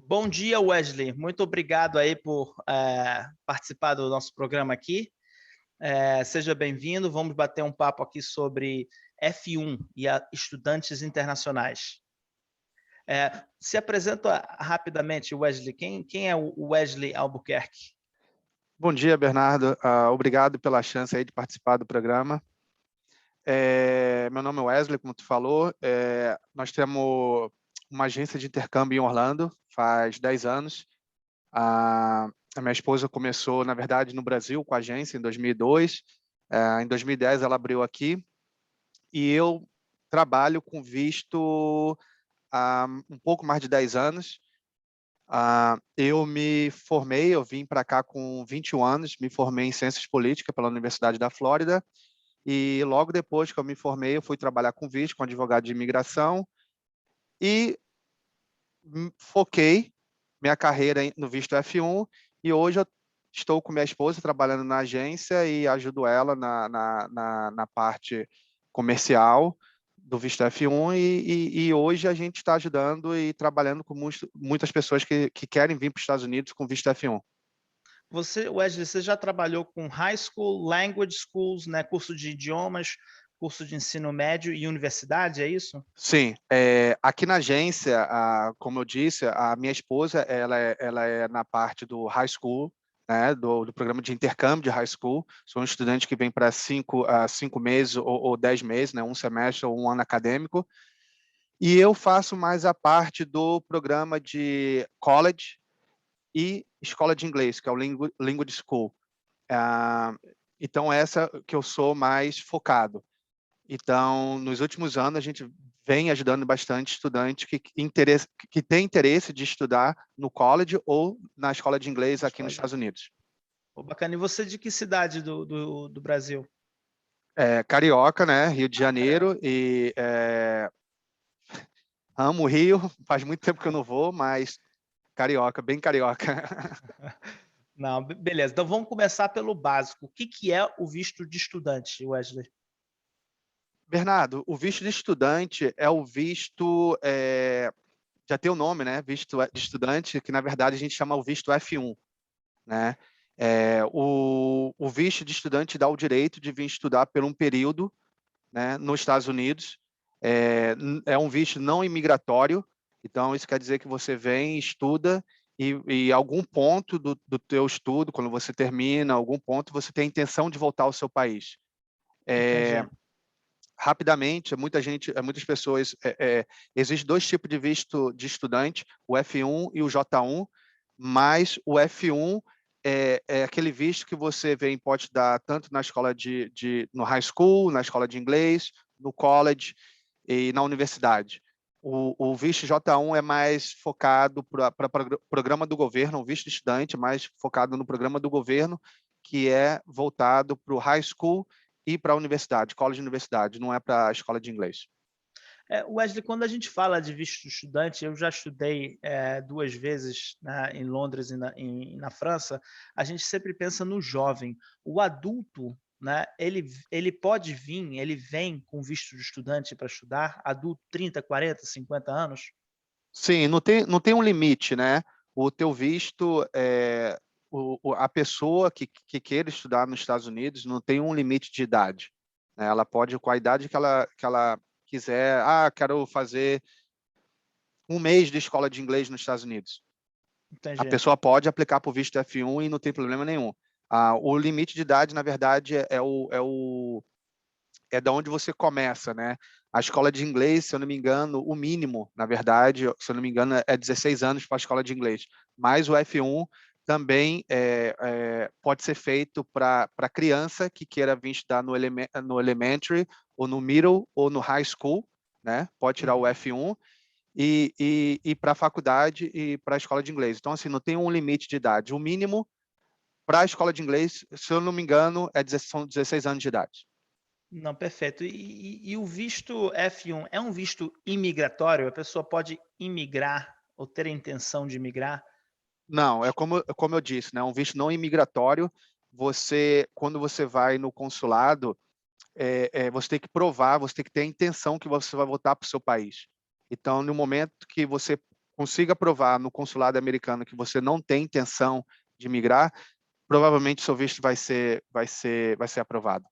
Bom dia, Wesley. Muito obrigado aí por participar do nosso programa aqui. Seja bem-vindo. Vamos bater um papo aqui sobre F1 e estudantes internacionais. Se apresenta rapidamente, Wesley. Quem é o Wesley Albuquerque? Bom dia, Bernardo. Obrigado pela chance aí de participar do programa. Meu nome é Wesley, como tu falou. Nós temos uma agência de intercâmbio em Orlando, faz 10 anos. A minha esposa começou, na verdade, no Brasil com a agência em 2002. Em 2010 ela abriu aqui e eu trabalho com visto há um pouco mais de 10 anos. Eu me formei, eu vim para cá com 21 anos, me formei em Ciências Políticas pela Universidade da Flórida e logo depois que eu me formei, eu fui trabalhar com visto, com advogado de imigração e foquei minha carreira no visto F1 e hoje eu estou com minha esposa trabalhando na agência e ajudo ela na parte comercial do visto F1 e hoje a gente está ajudando e trabalhando com muitas pessoas que querem vir para os Estados Unidos com visto F1. Wesley, você já trabalhou com high school, language schools, né, curso de idiomas, curso de ensino médio e universidade, é isso? Sim, aqui na agência, como eu disse, a minha esposa ela é na parte do high school, né, do programa de intercâmbio de high school. Sou um estudante que vem para 5 meses ou 10 meses, né, um semestre ou um ano acadêmico. E eu faço mais a parte do programa de college e escola de inglês, que é o Language School. Ah, então, essa que eu sou mais focado. Então, nos últimos anos, a gente vem ajudando bastante estudantes que têm interesse de estudar no college ou na escola de inglês aqui nos Estados Unidos. Pô, bacana. E você de que cidade do Brasil? Carioca, né? Rio de Carioca. Janeiro. E amo o Rio. Faz muito tempo que eu não vou, mas carioca, bem carioca. Não, beleza. Então vamos começar pelo básico. O que que é o visto de estudante, Wesley? Bernardo, o visto de estudante é o visto, já tem o nome, né? Visto de estudante, que na verdade a gente chama o visto F1, né? O visto de estudante dá o direito de vir estudar por um período, né, nos Estados Unidos. É um visto não imigratório, então isso quer dizer que você vem, estuda e algum ponto do teu estudo, quando você termina, algum ponto, você tem a intenção de voltar ao seu país. Entendi. Rapidamente, muitas pessoas, existe dois tipos de visto de estudante, o F1 e o J1, mas o F1 é aquele visto que você vem, pode estudar tanto na escola no high school, na escola de inglês, no college e na universidade. O visto J1 é mais focado para programa do governo, o visto de estudante é mais focado no programa do governo, que é voltado para o high school e para a universidade, college e universidade, não é para a escola de inglês. Wesley, quando a gente fala de visto de estudante, eu já estudei 2 vezes, né, em Londres e na França, a gente sempre pensa no jovem. O adulto, né, ele pode vir, ele vem com visto de estudante para estudar, adulto 30, 40, 50 anos? Sim, não tem um limite, né? O teu visto, a pessoa que queira estudar nos Estados Unidos não tem um limite de idade, né? Ela pode, com a idade que ela quiser, quero fazer um mês de escola de inglês nos Estados Unidos. A Entendi. pessoa pode aplicar para o visto F1 e não tem problema nenhum. O limite de idade, na verdade, é da onde você começa, né? A escola de inglês, se eu não me engano, o mínimo, na verdade, se eu não me engano, é 16 anos para a escola de inglês. Mas o F1 também pode ser feito para criança que queira vir estudar no elementary, ou no middle, ou no high school, né? Pode tirar o Uhum. F1 e para a faculdade e para a escola de inglês. Então, assim, não tem um limite de idade. O mínimo para a escola de inglês, se eu não me engano, são 16 anos de idade. Não, perfeito. E o visto F1 é um visto imigratório? A pessoa pode imigrar ou ter a intenção de imigrar? Não, como eu disse, né, um visto não imigratório, quando você vai no consulado, você tem que provar, você tem que ter a intenção que você vai voltar para o seu país. Então, no momento que você consiga provar no consulado americano que você não tem intenção de migrar, provavelmente seu visto vai ser aprovado.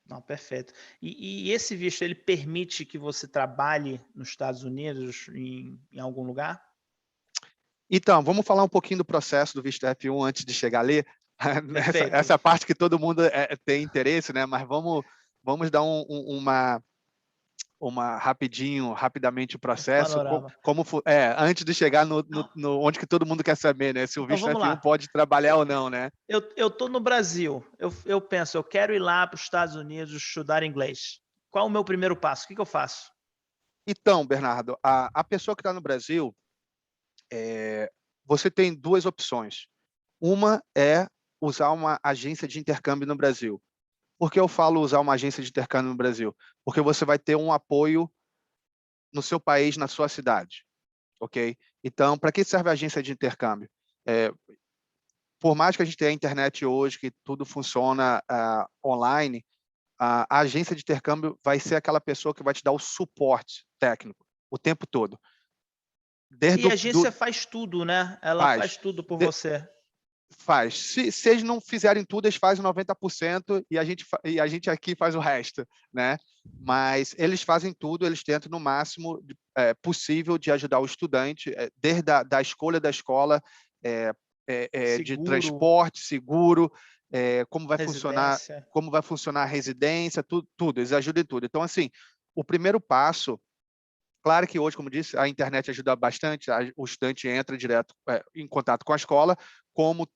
Não, perfeito. E esse visto, ele permite que você trabalhe nos Estados Unidos em algum lugar? Então, vamos falar um pouquinho do processo do visto F1 antes de chegar ali. Perfeito. Essa é a parte que todo mundo tem interesse, né? Mas vamos dar rapidamente o Um processo, panorama. antes de chegar Não, onde que todo mundo quer saber, né? Se o então visto vamos F1 lá. pode trabalhar ou não, né? Eu tô no Brasil. Eu penso, eu quero ir lá para os Estados Unidos estudar inglês. Qual o meu primeiro passo? O que eu faço? Então, Bernardo, a pessoa que está no Brasil, você tem duas opções. Uma é usar uma agência de intercâmbio no Brasil. Por que eu falo usar uma agência de intercâmbio no Brasil? Porque você vai ter um apoio no seu país, na sua cidade, ok? Então, para que serve a agência de intercâmbio? Por mais que a gente tenha a internet hoje, que tudo funciona online, a agência de intercâmbio vai ser aquela pessoa que vai te dar o suporte técnico o tempo todo. E Desde a agência faz tudo, né? Ela faz, faz tudo por você. faz. Se eles não fizerem tudo, eles fazem 90% e a gente aqui faz o resto, né? Mas eles fazem tudo, eles tentam no máximo possível de ajudar o estudante, desde da escolha da escola, de Seguro, transporte, seguro, residência. como vai funcionar a residência, tudo, eles ajudam em tudo. Então, assim, o primeiro passo. Claro que hoje, como disse, a internet ajuda bastante, o estudante entra direto em contato com a escola, como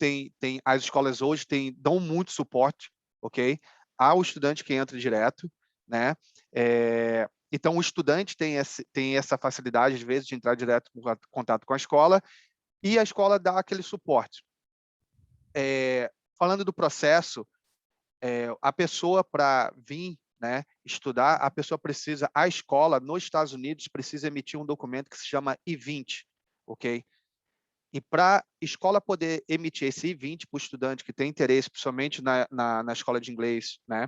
as escolas hoje dão muito suporte, ok? Ao estudante que entra direto, né? Então, o estudante tem essa facilidade, às vezes, de entrar direto em contato com a escola, e a escola dá aquele suporte. Falando do processo, a pessoa para vir, né, estudar, a escola nos Estados Unidos precisa emitir um documento que se chama I-20, ok? E para a escola poder emitir esse I-20 para o estudante que tem interesse, principalmente na escola de inglês, né,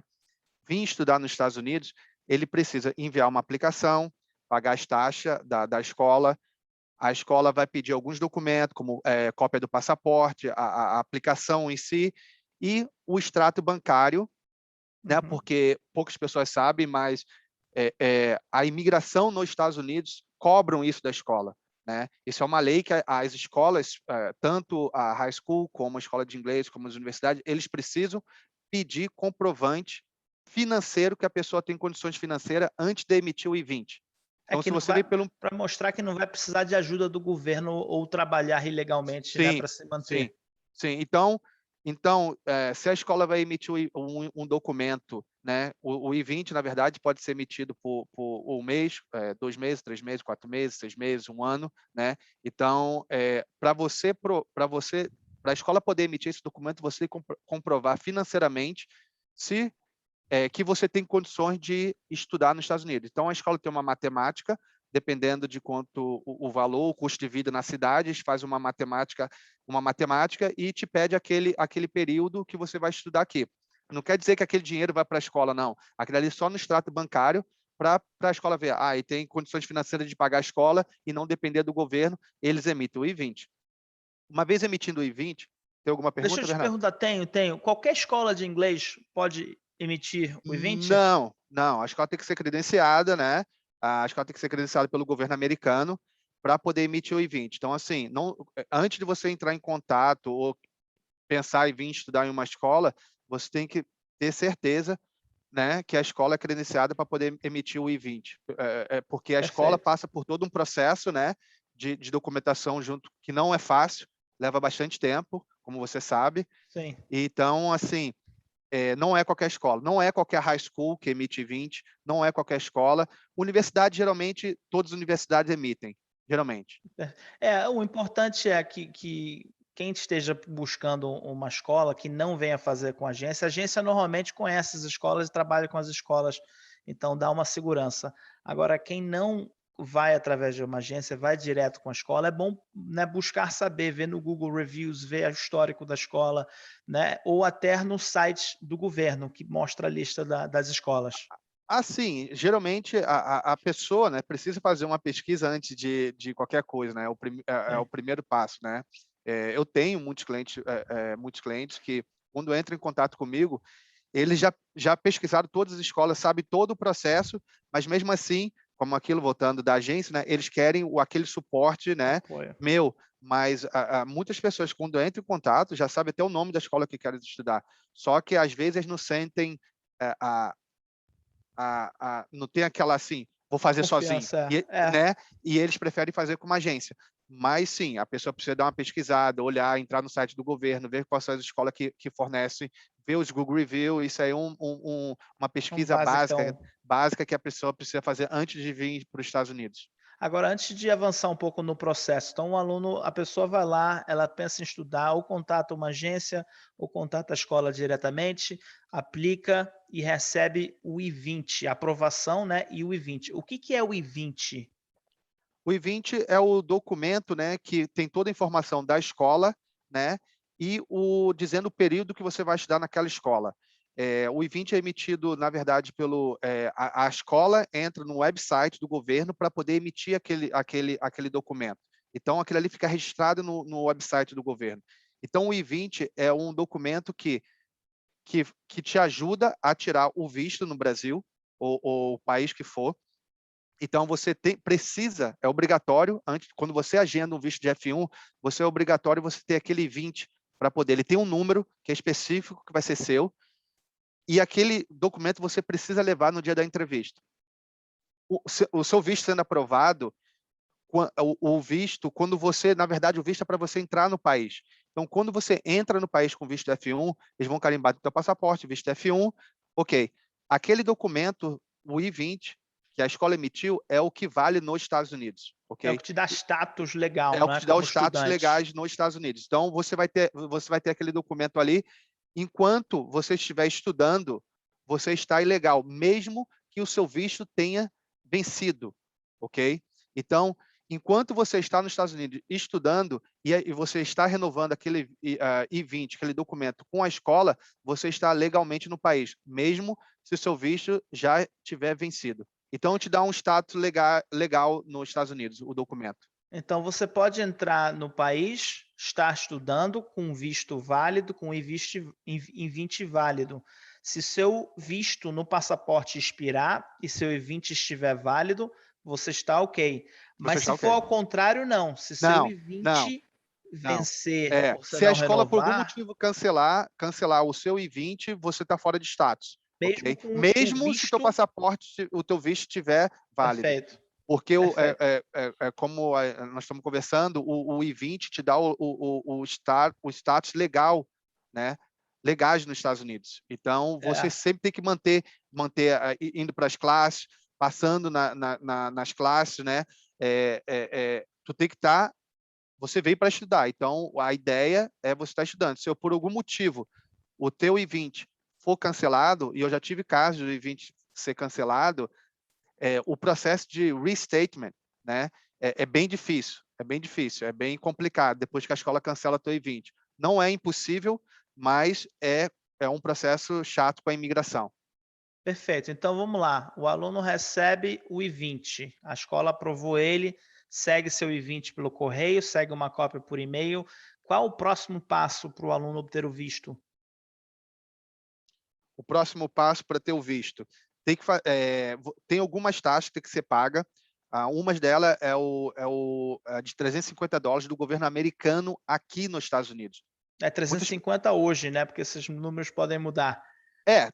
vir estudar nos Estados Unidos, ele precisa enviar uma aplicação, pagar as taxas da escola, a escola vai pedir alguns documentos, como cópia do passaporte, a aplicação em si, e o extrato bancário, né? Uhum. Porque poucas pessoas sabem, mas a imigração nos Estados Unidos cobram isso da escola, né? Isso é uma lei que as escolas, tanto a high school como a escola de inglês, como as universidades, eles precisam pedir comprovante financeiro que a pessoa tem condições financeiras antes de emitir o I-20. É Então, que se não você vai vem pelo... para mostrar que não vai precisar de ajuda do governo ou trabalhar ilegalmente, né, Sim, para se sim, manter. sim. Então, se a escola vai emitir um documento, né, o I-20, na verdade, pode ser emitido por um mês, 2 meses, 3 meses, 4 meses, 6 meses, 1 ano, né? Então, para a escola poder emitir esse documento, você tem que comprovar financeiramente se que você tem condições de estudar nos Estados Unidos. Então, a escola tem uma matemática, dependendo de quanto o valor, o custo de vida na cidade, faz uma matemática e te pede aquele período que você vai estudar aqui. Não quer dizer que aquele dinheiro vai para a escola, não. Aquilo ali é só no extrato bancário para a escola ver. E tem condições financeiras de pagar a escola e não depender do governo, eles emitem o I-20. Uma vez emitindo o I-20, tem alguma Deixa eu pergunta, te Bernardo? perguntar, tenho. Qualquer escola de inglês pode emitir o I-20? Não. A escola tem que ser credenciada, né? A escola tem que ser credenciada pelo governo americano para poder emitir o I-20. Então, assim, antes de você entrar em contato ou pensar em vir estudar em uma escola, você tem que ter certeza, né, que a escola é credenciada para poder emitir o I-20. Porque a escola Perfeito. passa por todo um processo, né, de documentação junto, que não é fácil, leva bastante tempo, como você sabe. Sim. Então, assim, não é qualquer escola, não é qualquer high school que emite I-20, não é qualquer escola. Universidade, geralmente, todas as universidades emitem, geralmente. O importante é que quem esteja buscando uma escola que não venha fazer com a agência normalmente conhece as escolas e trabalha com as escolas, então dá uma segurança. Agora, quem não vai através de uma agência, vai direto com a escola, é bom, né, buscar saber, ver no Google Reviews, ver o histórico da escola, né, ou até no site do governo, que mostra a lista das escolas. Assim, geralmente a pessoa, né, precisa fazer uma pesquisa antes de qualquer coisa, né? É o primeiro passo, né? Eu tenho muitos clientes que, quando entram em contato comigo, eles já pesquisaram todas as escolas, sabem todo o processo, mas mesmo assim, como aquilo voltando da agência, né, eles querem aquele suporte, né, Apoio. meu. Mas muitas pessoas, quando entram em contato, já sabem até o nome da escola que querem estudar. Só que às vezes eles não sentem não tem aquela assim, vou A fazer sozinho, confiança, né? E eles preferem fazer com uma agência. Mas sim, a pessoa precisa dar uma pesquisada, olhar, entrar no site do governo, ver quais são as escolas que fornecem, ver os Google Review. Isso aí é uma um pesquisa basicão. básica que a pessoa precisa fazer antes de vir para os Estados Unidos. Agora, antes de avançar um pouco no processo, então o aluno, a pessoa vai lá, ela pensa em estudar, ou contata uma agência, ou contata a escola diretamente, aplica e recebe o I-20, a aprovação, né, e o I-20. O que que é o I-20? O I-20 é o documento, né, que tem toda a informação da escola, né, e dizendo o período que você vai estudar naquela escola. O I-20 é emitido, na verdade, a escola entra no website do governo para poder emitir aquele documento. Então, aquele ali fica registrado no website do governo. Então, o I-20 é um documento que te ajuda a tirar o visto no Brasil, ou o país que for. Então, precisa, é obrigatório, quando você agenda um visto de F1, você é obrigatório você ter aquele 20 para poder. Ele tem um número que é específico, que vai ser seu, e aquele documento você precisa levar no dia da entrevista. O seu visto sendo aprovado, o visto, quando você, na verdade, o visto é para você entrar no país. Então, quando você entra no país com visto F1, eles vão carimbar no seu passaporte, visto F1, ok. Aquele documento, o I-20, que a escola emitiu, é o que vale nos Estados Unidos, É o ok? que te dá status legal, É o que né, te dá como os status estudante. legais nos Estados Unidos. Então, você vai ter aquele documento ali. Enquanto você estiver estudando, você está ilegal, mesmo que o seu visto tenha vencido, ok? Então, enquanto você está nos Estados Unidos estudando e você está renovando aquele I-20, aquele documento com a escola, você está legalmente no país, mesmo se o seu visto já tiver vencido. Então, te dá um status legal nos Estados Unidos, o documento. Então você pode entrar no país, estar estudando com visto válido, com I-20 válido. Se seu visto no passaporte expirar e seu I-20 estiver válido, você está ok. Você Mas se está for ok. ao contrário, não. Se seu Não, não. I-20 Não. vencer, você Se a não escola, por algum renovar, motivo, cancelar o seu I-20, você está fora de status, mesmo ok? com o Mesmo se visto o teu visto estiver válido. perfeito, Porque, perfeito. como nós estamos conversando, o I-20 te dá o status legal, né? Legais nos Estados Unidos. Então, você É. sempre tem que indo para as classes, passando nas classes, né? Tu tem que estar. Você veio para estudar, então a ideia é você estar estudando. Se por algum motivo o teu I-20 for cancelado, e eu já tive casos do I-20 ser cancelado, o processo de restatement, né, é bem difícil, é bem complicado depois que a escola cancela teu I-20. Não é impossível, mas é um processo chato com a imigração. Perfeito. Então vamos lá. O aluno recebe o I-20. A escola aprovou ele, segue seu I-20 pelo correio, segue uma cópia por e-mail. Qual o próximo passo para o aluno obter o visto? O próximo passo para ter o visto, tem algumas taxas que tem que ser paga. Uma delas é de $350 do governo americano aqui nos Estados Unidos. É 350 hoje, né? Porque esses números podem mudar.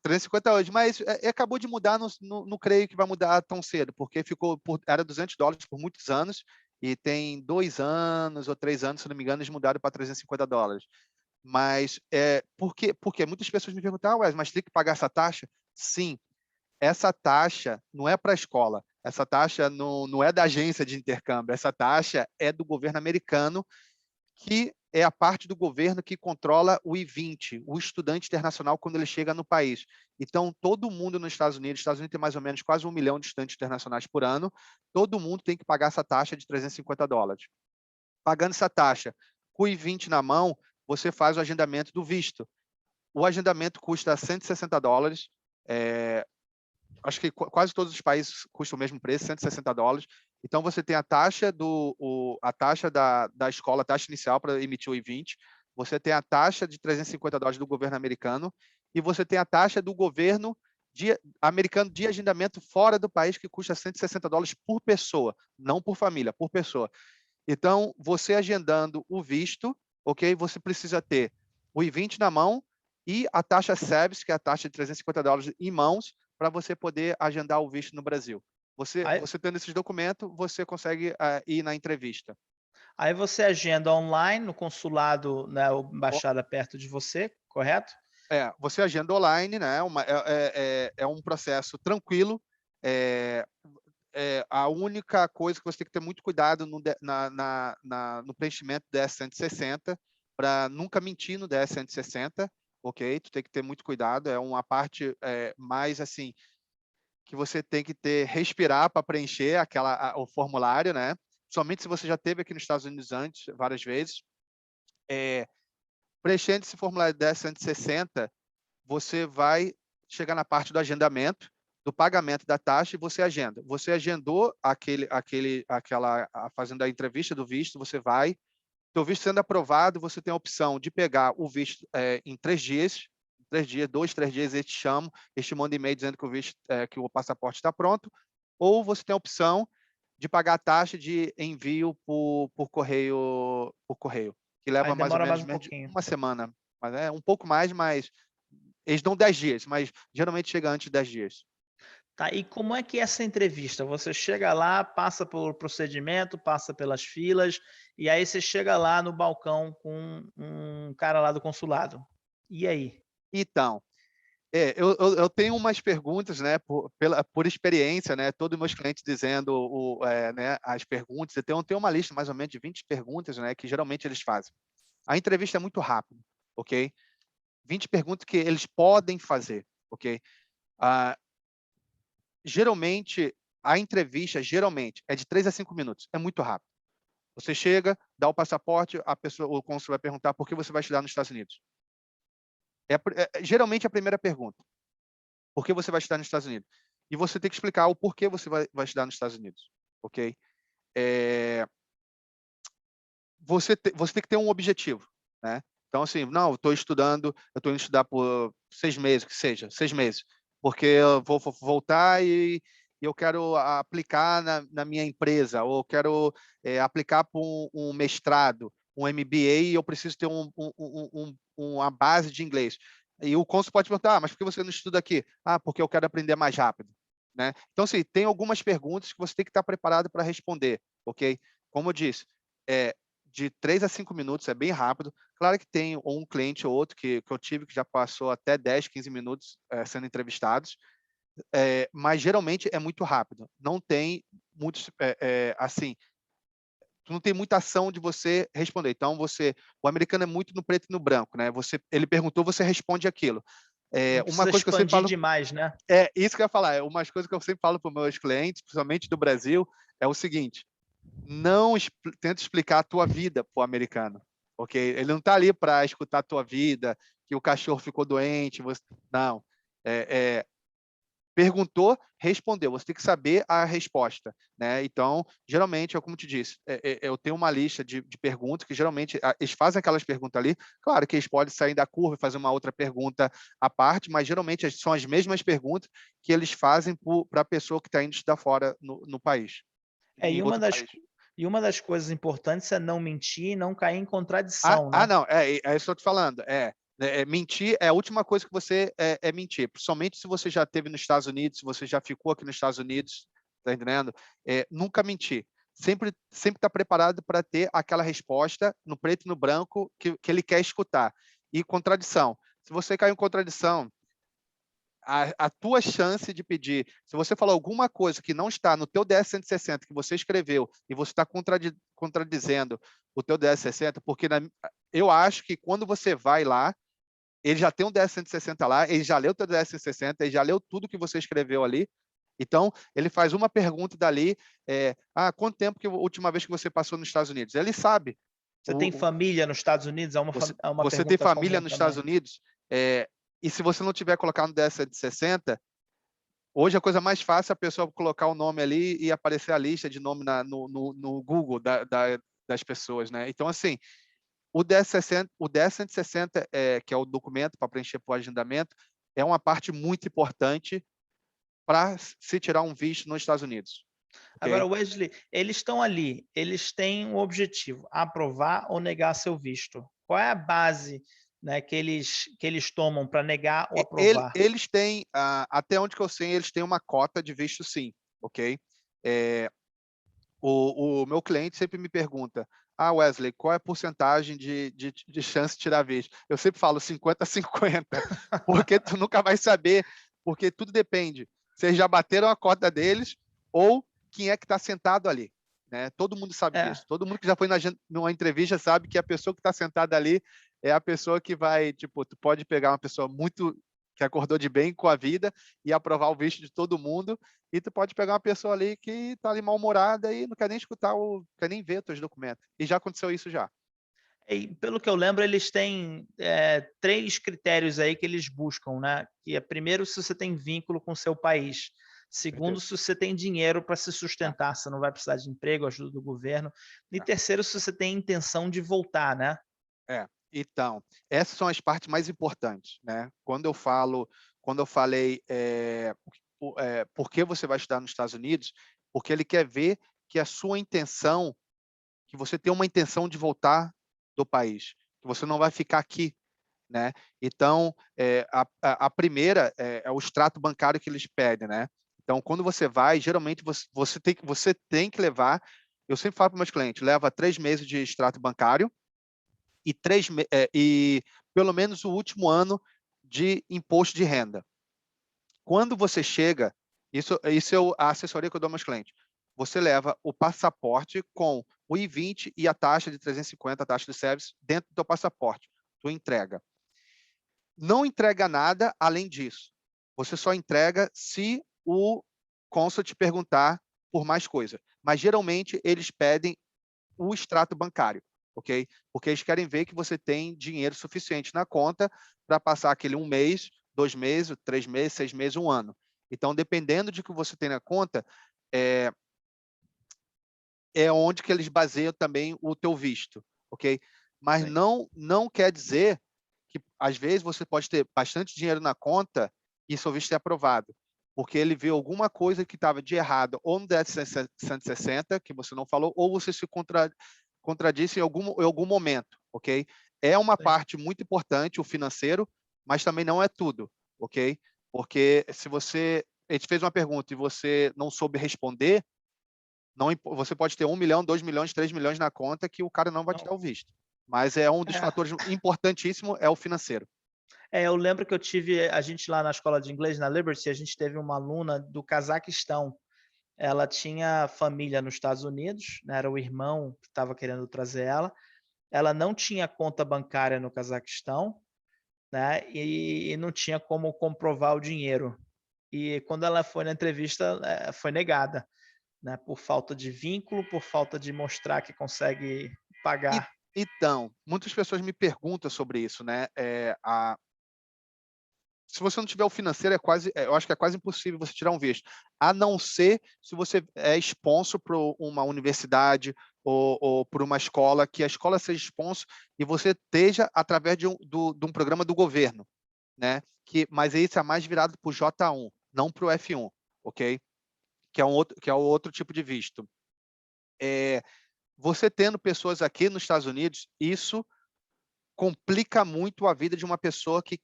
350 hoje, mas acabou de mudar, não creio que vai mudar tão cedo, porque era $200 por muitos anos, e tem 2 anos ou 3 anos, se não me engano, eles mudaram para $350. Mas porque muitas pessoas me perguntam, mas tem que pagar essa taxa? Sim, essa taxa não é para a escola, essa taxa não é da agência de intercâmbio, essa taxa é do governo americano, que é a parte do governo que controla o I-20, o estudante internacional, quando ele chega no país. Então, todo mundo nos Estados Unidos tem mais ou menos quase 1 milhão de estudantes internacionais por ano, todo mundo tem que pagar essa taxa de $350. Pagando essa taxa, com o I-20 na mão, você faz o agendamento do visto. O agendamento custa $160, acho que quase todos os países custam o mesmo preço, $160. Então, você tem a taxa, a taxa da escola, a taxa inicial para emitir o I-20, você tem a taxa de $350 do governo americano e você tem a taxa do governo americano de agendamento fora do país, que custa $160 por pessoa, não por família, por pessoa. Então, você agendando o visto, ok? Você precisa ter o I-20 na mão e a taxa SEBS, que é a taxa de $350 em mãos, para você poder agendar o visto no Brasil. Você tendo esses documentos, você consegue ir na entrevista. Aí você agenda online no consulado, né, ou embaixada perto de você, correto? Você agenda online, né? É um processo tranquilo. A única coisa que você tem que ter muito cuidado no preenchimento do DS-160, para nunca mentir no DS-160, ok? Tu tem que ter muito cuidado, é uma parte mais assim, que você tem que respirar para preencher o formulário, né? Somente se você já esteve aqui nos Estados Unidos antes, várias vezes. Preenchendo esse formulário DS-160, você vai chegar na parte do agendamento, do pagamento da taxa e você agenda. Você agendou fazendo a entrevista do visto, você vai. Seu visto sendo aprovado, você tem a opção de pegar o visto em 3 dias, 2, 3 dias eles te chamam, eles te mandam e-mail dizendo que que o passaporte está pronto, ou você tem a opção de pagar a taxa de envio por correio, que Aí leva mais ou demora mais menos um pouquinho. uma semana. Mas é um pouco mais, mas eles dão 10 dias, mas geralmente chega antes de 10 dias. Tá, e como é que é essa entrevista? Você chega lá, passa pelo procedimento, passa pelas filas, e aí você chega lá no balcão com um cara lá do consulado. E aí? Então, eu tenho umas perguntas, né, por experiência, né, todos os meus clientes dizendo né, as perguntas. Eu tenho uma lista mais ou menos de 20 perguntas, né, que geralmente eles fazem. A entrevista é muito rápida, ok? 20 perguntas que eles podem fazer, ok? Geralmente, a entrevista é de 3 a 5 minutos, é muito rápido. Você chega, dá o passaporte, o cônsul vai perguntar por que você vai estudar nos Estados Unidos. Geralmente a primeira pergunta. Por que você vai estudar nos Estados Unidos? E você tem que explicar o porquê você vai estudar nos Estados Unidos, ok? Você tem que ter um objetivo, né? Então, assim, não, eu estou indo estudar por 6 meses, que seja, 6 meses, porque eu vou voltar e eu quero aplicar na minha empresa, ou eu quero aplicar para um mestrado, um MBA, e eu preciso ter uma base de inglês. E o cônsul pode perguntar, mas por que você não estuda aqui? Porque eu quero aprender mais rápido, né? Então, assim, tem algumas perguntas que você tem que estar preparado para responder, ok? Como eu disse, de 3 a 5 minutos, é bem rápido. Claro que tem um cliente ou outro que eu tive que já passou até 10, 15 minutos sendo entrevistados, mas geralmente é muito rápido. Não tem muitos, assim, não tem muita ação de você responder. Então, o americano é muito no preto e no branco, né? Ele perguntou, você responde aquilo. Não Uma precisa coisa que eu sempre expandir falo, demais, né? isso que eu ia falar, uma coisa que eu sempre falo para os meus clientes, principalmente do Brasil, é o seguinte: não tenta explicar a tua vida para o americano, ok? Ele não está ali para escutar a tua vida, que o cachorro ficou doente, não. Perguntou, respondeu. Você tem que saber a resposta, né? Então, geralmente, como te disse, eu tenho uma lista de perguntas que geralmente eles fazem aquelas perguntas ali. Claro que eles podem sair da curva e fazer uma outra pergunta à parte, mas geralmente são as mesmas perguntas que eles fazem para a pessoa que está indo estudar fora no país, É, em outro país. e uma das coisas importantes é não mentir e não cair em contradição, né? Não, é isso que eu estou te falando. Mentir é a última coisa que você mentir. Principalmente se você já esteve nos Estados Unidos, se você já ficou aqui nos Estados Unidos, tá entendendo? Nunca mentir. Sempre estar preparado para ter aquela resposta no preto e no branco que ele quer escutar. E contradição. Se você cair em contradição, a tua chance de pedir, se você falar alguma coisa que não está no teu DS-160 que você escreveu e você está contradizendo o teu DS-160, porque eu acho que quando você vai lá, ele já tem um DS-160 lá, ele já leu o teu DS-160, ele já leu tudo que você escreveu ali, então ele faz uma pergunta dali, quanto tempo que a última vez que você passou nos Estados Unidos? Ele sabe. Você tem família nos Estados Unidos? É uma Você tem pergunta família comum nos Estados também. Unidos? E se você não tiver colocado no DS-160, Hoje a coisa mais fácil é a pessoa colocar o nome ali e aparecer a lista de nome no Google das pessoas, né? Então, assim, o 1060, o 10.160, que é o documento para preencher para o agendamento, é uma parte muito importante para se tirar um visto nos Estados Unidos. Agora, Okay? Wesley, eles estão ali, eles têm um objetivo, aprovar ou negar seu visto. Qual é a base, né, que eles tomam para negar ou aprovar? Eles têm, até onde que eu sei, eles têm uma cota de visto, sim, ok? O meu cliente sempre me pergunta, Wesley, qual é a porcentagem de chance de tirar visto? Eu sempre falo 50-50, porque tu nunca vai saber, porque tudo depende. Vocês já bateram a cota deles ou quem é que está sentado ali, né? Todo mundo sabe É, disso. Todo mundo que já foi numa entrevista sabe que a pessoa que está sentada ali é a pessoa que vai, tipo, tu pode pegar uma pessoa muito que acordou de bem com a vida e aprovar o visto de todo mundo, e tu pode pegar uma pessoa ali que está ali mal-humorada e não quer nem escutar, quer nem ver os teus documentos. E já aconteceu isso já. e pelo que eu lembro, eles têm 3 critérios aí que eles buscam, né? Que é primeiro se você tem vínculo com o seu país. Segundo, Certeza. se você tem dinheiro para se É, sustentar, você não vai precisar de emprego, ajuda do governo. E é, terceiro, se você tem intenção de voltar, né? é. Então, essas são as partes mais importantes, né? Quando eu falei por que você vai estudar nos Estados Unidos, porque ele quer ver que a sua intenção, que você tem uma intenção de voltar do país, que você não vai ficar aqui, né? Então, a primeira é o extrato bancário que eles pedem, né? Então, quando você vai, geralmente você tem que levar. Eu sempre falo para meus clientes, leva 3 meses de extrato bancário e e pelo menos o último ano de imposto de renda. Quando você chega, isso é a assessoria que eu dou aos meus clientes. Você leva o passaporte com o I-20 e a taxa de 350, a taxa de service, dentro do teu passaporte. Tu entrega. Não entrega nada além disso. Você só entrega se o cônsul te perguntar por mais coisa. Mas, geralmente, eles pedem o extrato bancário, ok? Porque eles querem ver que você tem dinheiro suficiente na conta para passar aquele 1 mês, 2 meses, 3 meses, 6 meses, um ano. Então, dependendo de que você tem na conta, é, é onde que eles baseiam também o teu visto, ok? Mas Sim. não quer dizer que, às vezes, você pode ter bastante dinheiro na conta e seu visto é aprovado, porque ele vê alguma coisa que estava de errado, ou no 10.160, que você não falou, ou você se contradisse em algum momento, ok? É uma Sim. parte muito importante, o financeiro, mas também não é tudo, ok? Porque se você... A gente fez uma pergunta e você não soube responder, não, você pode ter 1 milhão, 2 milhões, 3 milhões na conta que o cara não vai te Não. dar o visto. Mas é um dos É. fatores importantíssimo é o financeiro. Eu lembro que eu tive a gente lá na escola de inglês, na Liberty, a gente teve uma aluna do Cazaquistão. Ela tinha família nos Estados Unidos, né, era o irmão que estava querendo trazer ela. Ela não tinha conta bancária no Cazaquistão, né, e não tinha como comprovar o dinheiro. E quando ela foi na entrevista, foi negada, né, por falta de vínculo, por falta de mostrar que consegue E, pagar. então, muitas pessoas me perguntam sobre isso, né? Se você não tiver o financeiro, eu acho que é quase impossível você tirar um visto, a não ser se você é sponsor para uma universidade ou por uma escola, que a escola seja sponsor e você esteja através de um programa do governo, né? Mas esse é mais virado para o J1, não para o F1, ok? Que é o outro tipo de visto. Você tendo pessoas aqui nos Estados Unidos, isso complica muito a vida de uma pessoa que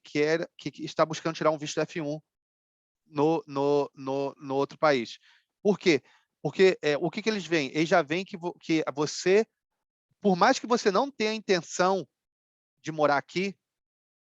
está buscando tirar um visto F1 no outro país. Por quê? Porque o que eles veem? Eles já veem que você, por mais que você não tenha a intenção de morar aqui,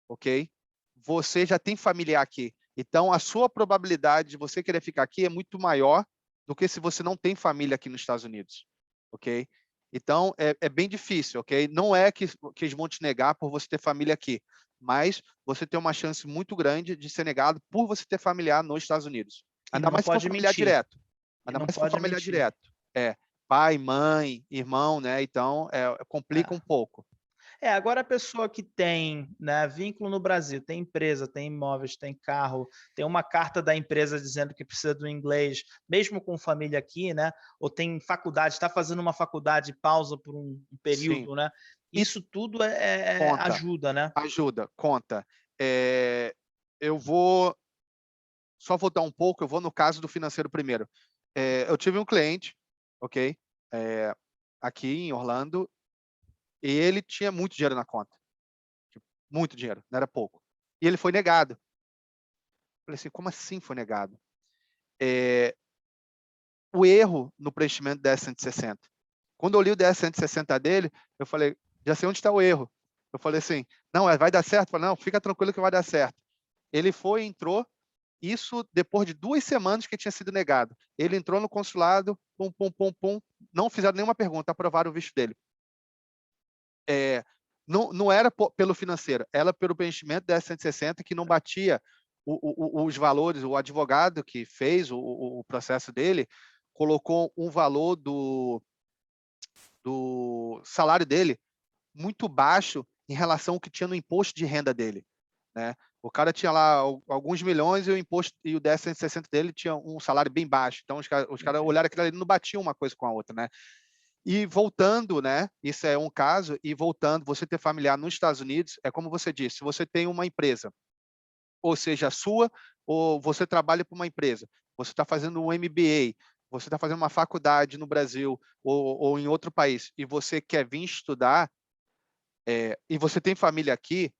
ok? Você já tem familiar aqui. Então, a sua probabilidade de você querer ficar aqui é muito maior do que se você não tem família aqui nos Estados Unidos, ok? Então, é bem difícil, ok? Não é que eles vão te negar por você ter família aqui, mas você tem uma chance muito grande de ser negado por você ter familiar nos Estados Unidos. E Ainda não mais se for pode familiar mentir. direto. E Ainda não mais se for pode familiar mentir. direto. Pai, mãe, irmão, né? Então, complica É. um pouco. Agora a pessoa que tem, né, vínculo no Brasil, tem empresa, tem imóveis, tem carro, tem uma carta da empresa dizendo que precisa do inglês, mesmo com família aqui, né, ou tem faculdade, está fazendo uma faculdade, pausa por um Sim. período, né, E isso tudo conta, ajuda, né? ajuda, conta. Eu vou só voltar um pouco, eu vou no caso do financeiro primeiro. Eu tive um cliente, ok? Aqui em Orlando, e ele tinha muito dinheiro na conta. Tipo, muito dinheiro, não era pouco. E ele foi negado. Falei assim, como assim foi negado? O erro no preenchimento do DS-160. Quando eu li o DS-160 dele, eu falei, já sei onde está o erro. Eu falei assim, não, vai dar certo? Eu falei, não, fica tranquilo que vai dar certo. Ele foi, entrou, isso depois de 2 semanas que tinha sido negado. Ele entrou no consulado, pum, pum, pum, pum, não fizeram nenhuma pergunta, aprovaram o visto dele. Não era pelo financeiro, era pelo preenchimento da 160 que não batia os valores. O advogado que fez o processo dele colocou um valor do salário dele muito baixo em relação ao que tinha no imposto de renda dele, né? O cara tinha lá alguns milhões e o imposto e o 10.160 dele tinha um salário bem baixo. Então os caras olharam aquilo ali, não batiam uma coisa com a outra, né? E voltando, né? Isso é um caso. E voltando, você ter familiar nos Estados Unidos é como você disse. Se você tem uma empresa, ou seja, a sua, ou você trabalha para uma empresa, você está fazendo um MBA, você está fazendo uma faculdade no Brasil ou em outro país, e você quer vir estudar, e você tem família aqui,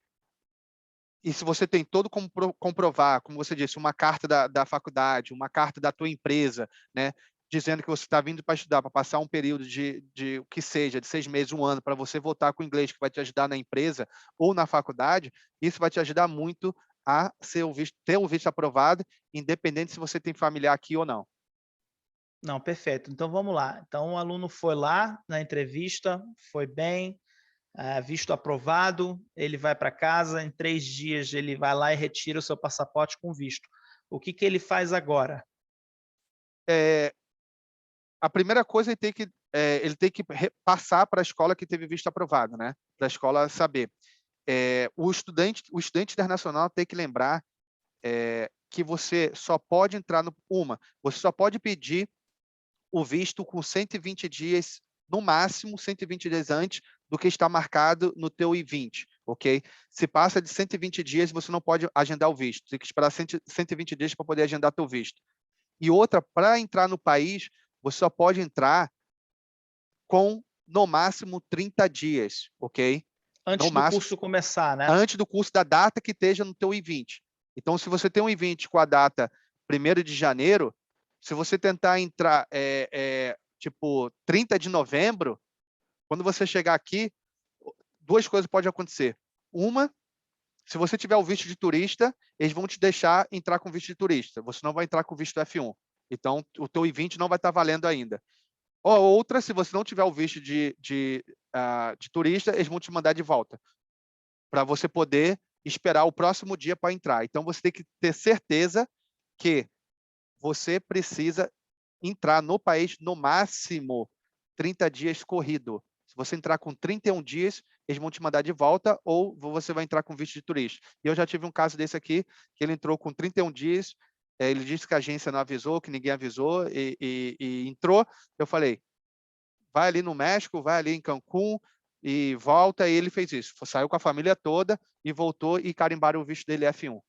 e se você tem todo como comprovar, como você disse, uma carta da faculdade, uma carta da tua empresa, né, dizendo que você está vindo para estudar, para passar um período de o que seja, de 6 meses, 1 ano, para você voltar com o inglês, que vai te ajudar na empresa ou na faculdade, isso vai te ajudar muito a ter o visto aprovado, independente se você tem familiar aqui ou não. Não, perfeito. Então vamos lá. Então o aluno foi lá na entrevista, foi bem, visto aprovado, ele vai para casa, em 3 dias ele vai lá e retira o seu passaporte com visto. O que que ele faz agora? É, a primeira coisa ele tem que passar para a escola que teve visto aprovado, né? Para a escola saber. O estudante internacional tem que lembrar que você só pode entrar você só pode pedir o visto com 120 dias, no máximo 120 dias antes do que está marcado no teu I-20, ok? Se passa de 120 dias, você não pode agendar o visto, tem que esperar 120 dias para poder agendar teu visto. E outra, para entrar no país, você só pode entrar com, no máximo, 30 dias, ok? No Antes do máximo, curso começar, né? antes do curso da data que esteja no teu I-20. Então, se você tem um I-20 com a data 1º de janeiro, se você tentar entrar, tipo, 30 de novembro, quando você chegar aqui, 2 coisas podem acontecer. Uma, se você tiver o visto de turista, eles vão te deixar entrar com visto de turista. Você não vai entrar com visto F1. Então, o teu I-20 não vai estar valendo ainda. Ou outra, se você não tiver o visto de turista, eles vão te mandar de volta, para você poder esperar o próximo dia para entrar. Então, você tem que ter certeza que você precisa entrar no país no máximo 30 dias corrido. Se você entrar com 31 dias, eles vão te mandar de volta ou você vai entrar com visto de turista. E eu já tive um caso desse aqui, que ele entrou com 31 dias, ele disse que a agência não avisou, que ninguém avisou, e entrou. Eu falei, vai ali no México, vai ali em Cancún e volta, e ele fez isso. Saiu com a família toda e voltou e carimbaram o visto dele F1.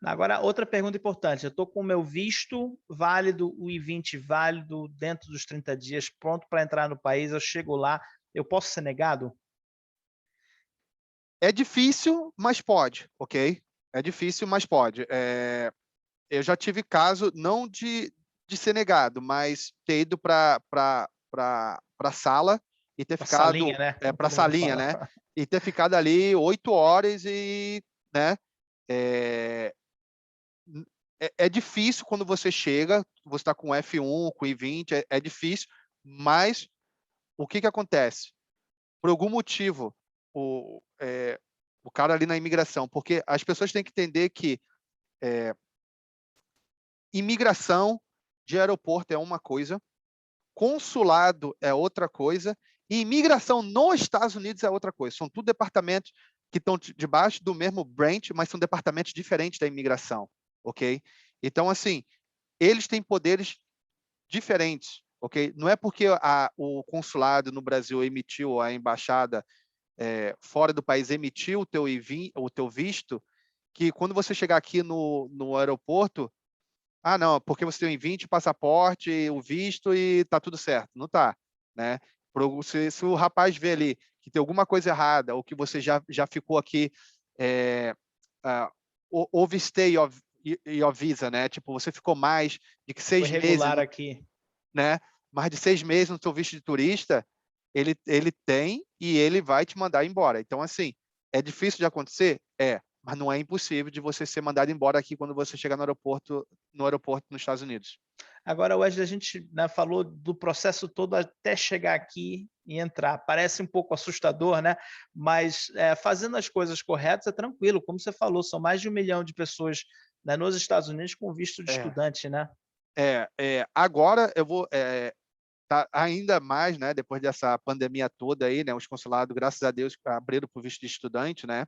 Agora, outra pergunta importante. Eu estou com o meu visto válido, o I-20 válido, dentro dos 30 dias, pronto para entrar no país. Eu chego lá, eu posso ser negado? É difícil, mas pode, ok? É difícil, mas pode. Eu já tive caso, não de ser negado, mas ter ido para a sala e ter Para ficado, salinha, né? Como para a todo mundo salinha, fala. né? E ter ficado ali 8 horas e, né? É, é difícil quando você chega, você está com F1, com I-20, é difícil, mas o que acontece? Por algum motivo, o cara ali na imigração, porque as pessoas têm que entender que imigração de aeroporto é uma coisa, consulado é outra coisa, e imigração nos Estados Unidos é outra coisa. São tudo departamentos que estão debaixo do mesmo branch, mas são departamentos diferentes da imigração, ok? Então, assim, eles têm poderes diferentes, ok? Não é porque o consulado no Brasil emitiu, a embaixada fora do país emitiu o teu visto, que quando você chegar aqui no aeroporto, não, porque você tem o I-20, o passaporte, o visto e tá tudo certo. Não tá, né? Se o rapaz vê ali que tem alguma coisa errada ou que você já ficou aqui overstay of visa, né? Tipo, você ficou mais de que Foi 6 meses, regular aqui. né? Mais de 6 meses no seu visto de turista, ele tem e ele vai te mandar embora. Então, assim, é difícil de acontecer? Mas não é impossível de você ser mandado embora aqui quando você chegar no aeroporto nos Estados Unidos. Agora, Wesley, a gente, né, falou do processo todo até chegar aqui e entrar. Parece um pouco assustador, né? Mas fazendo as coisas corretas é tranquilo. Como você falou, são mais de 1 milhão de pessoas, né, nos Estados Unidos com visto de É, estudante, né? agora eu vou tá ainda mais, né? Depois dessa pandemia toda aí, né? Os consulados, graças a Deus, abriram para o visto de estudante, né?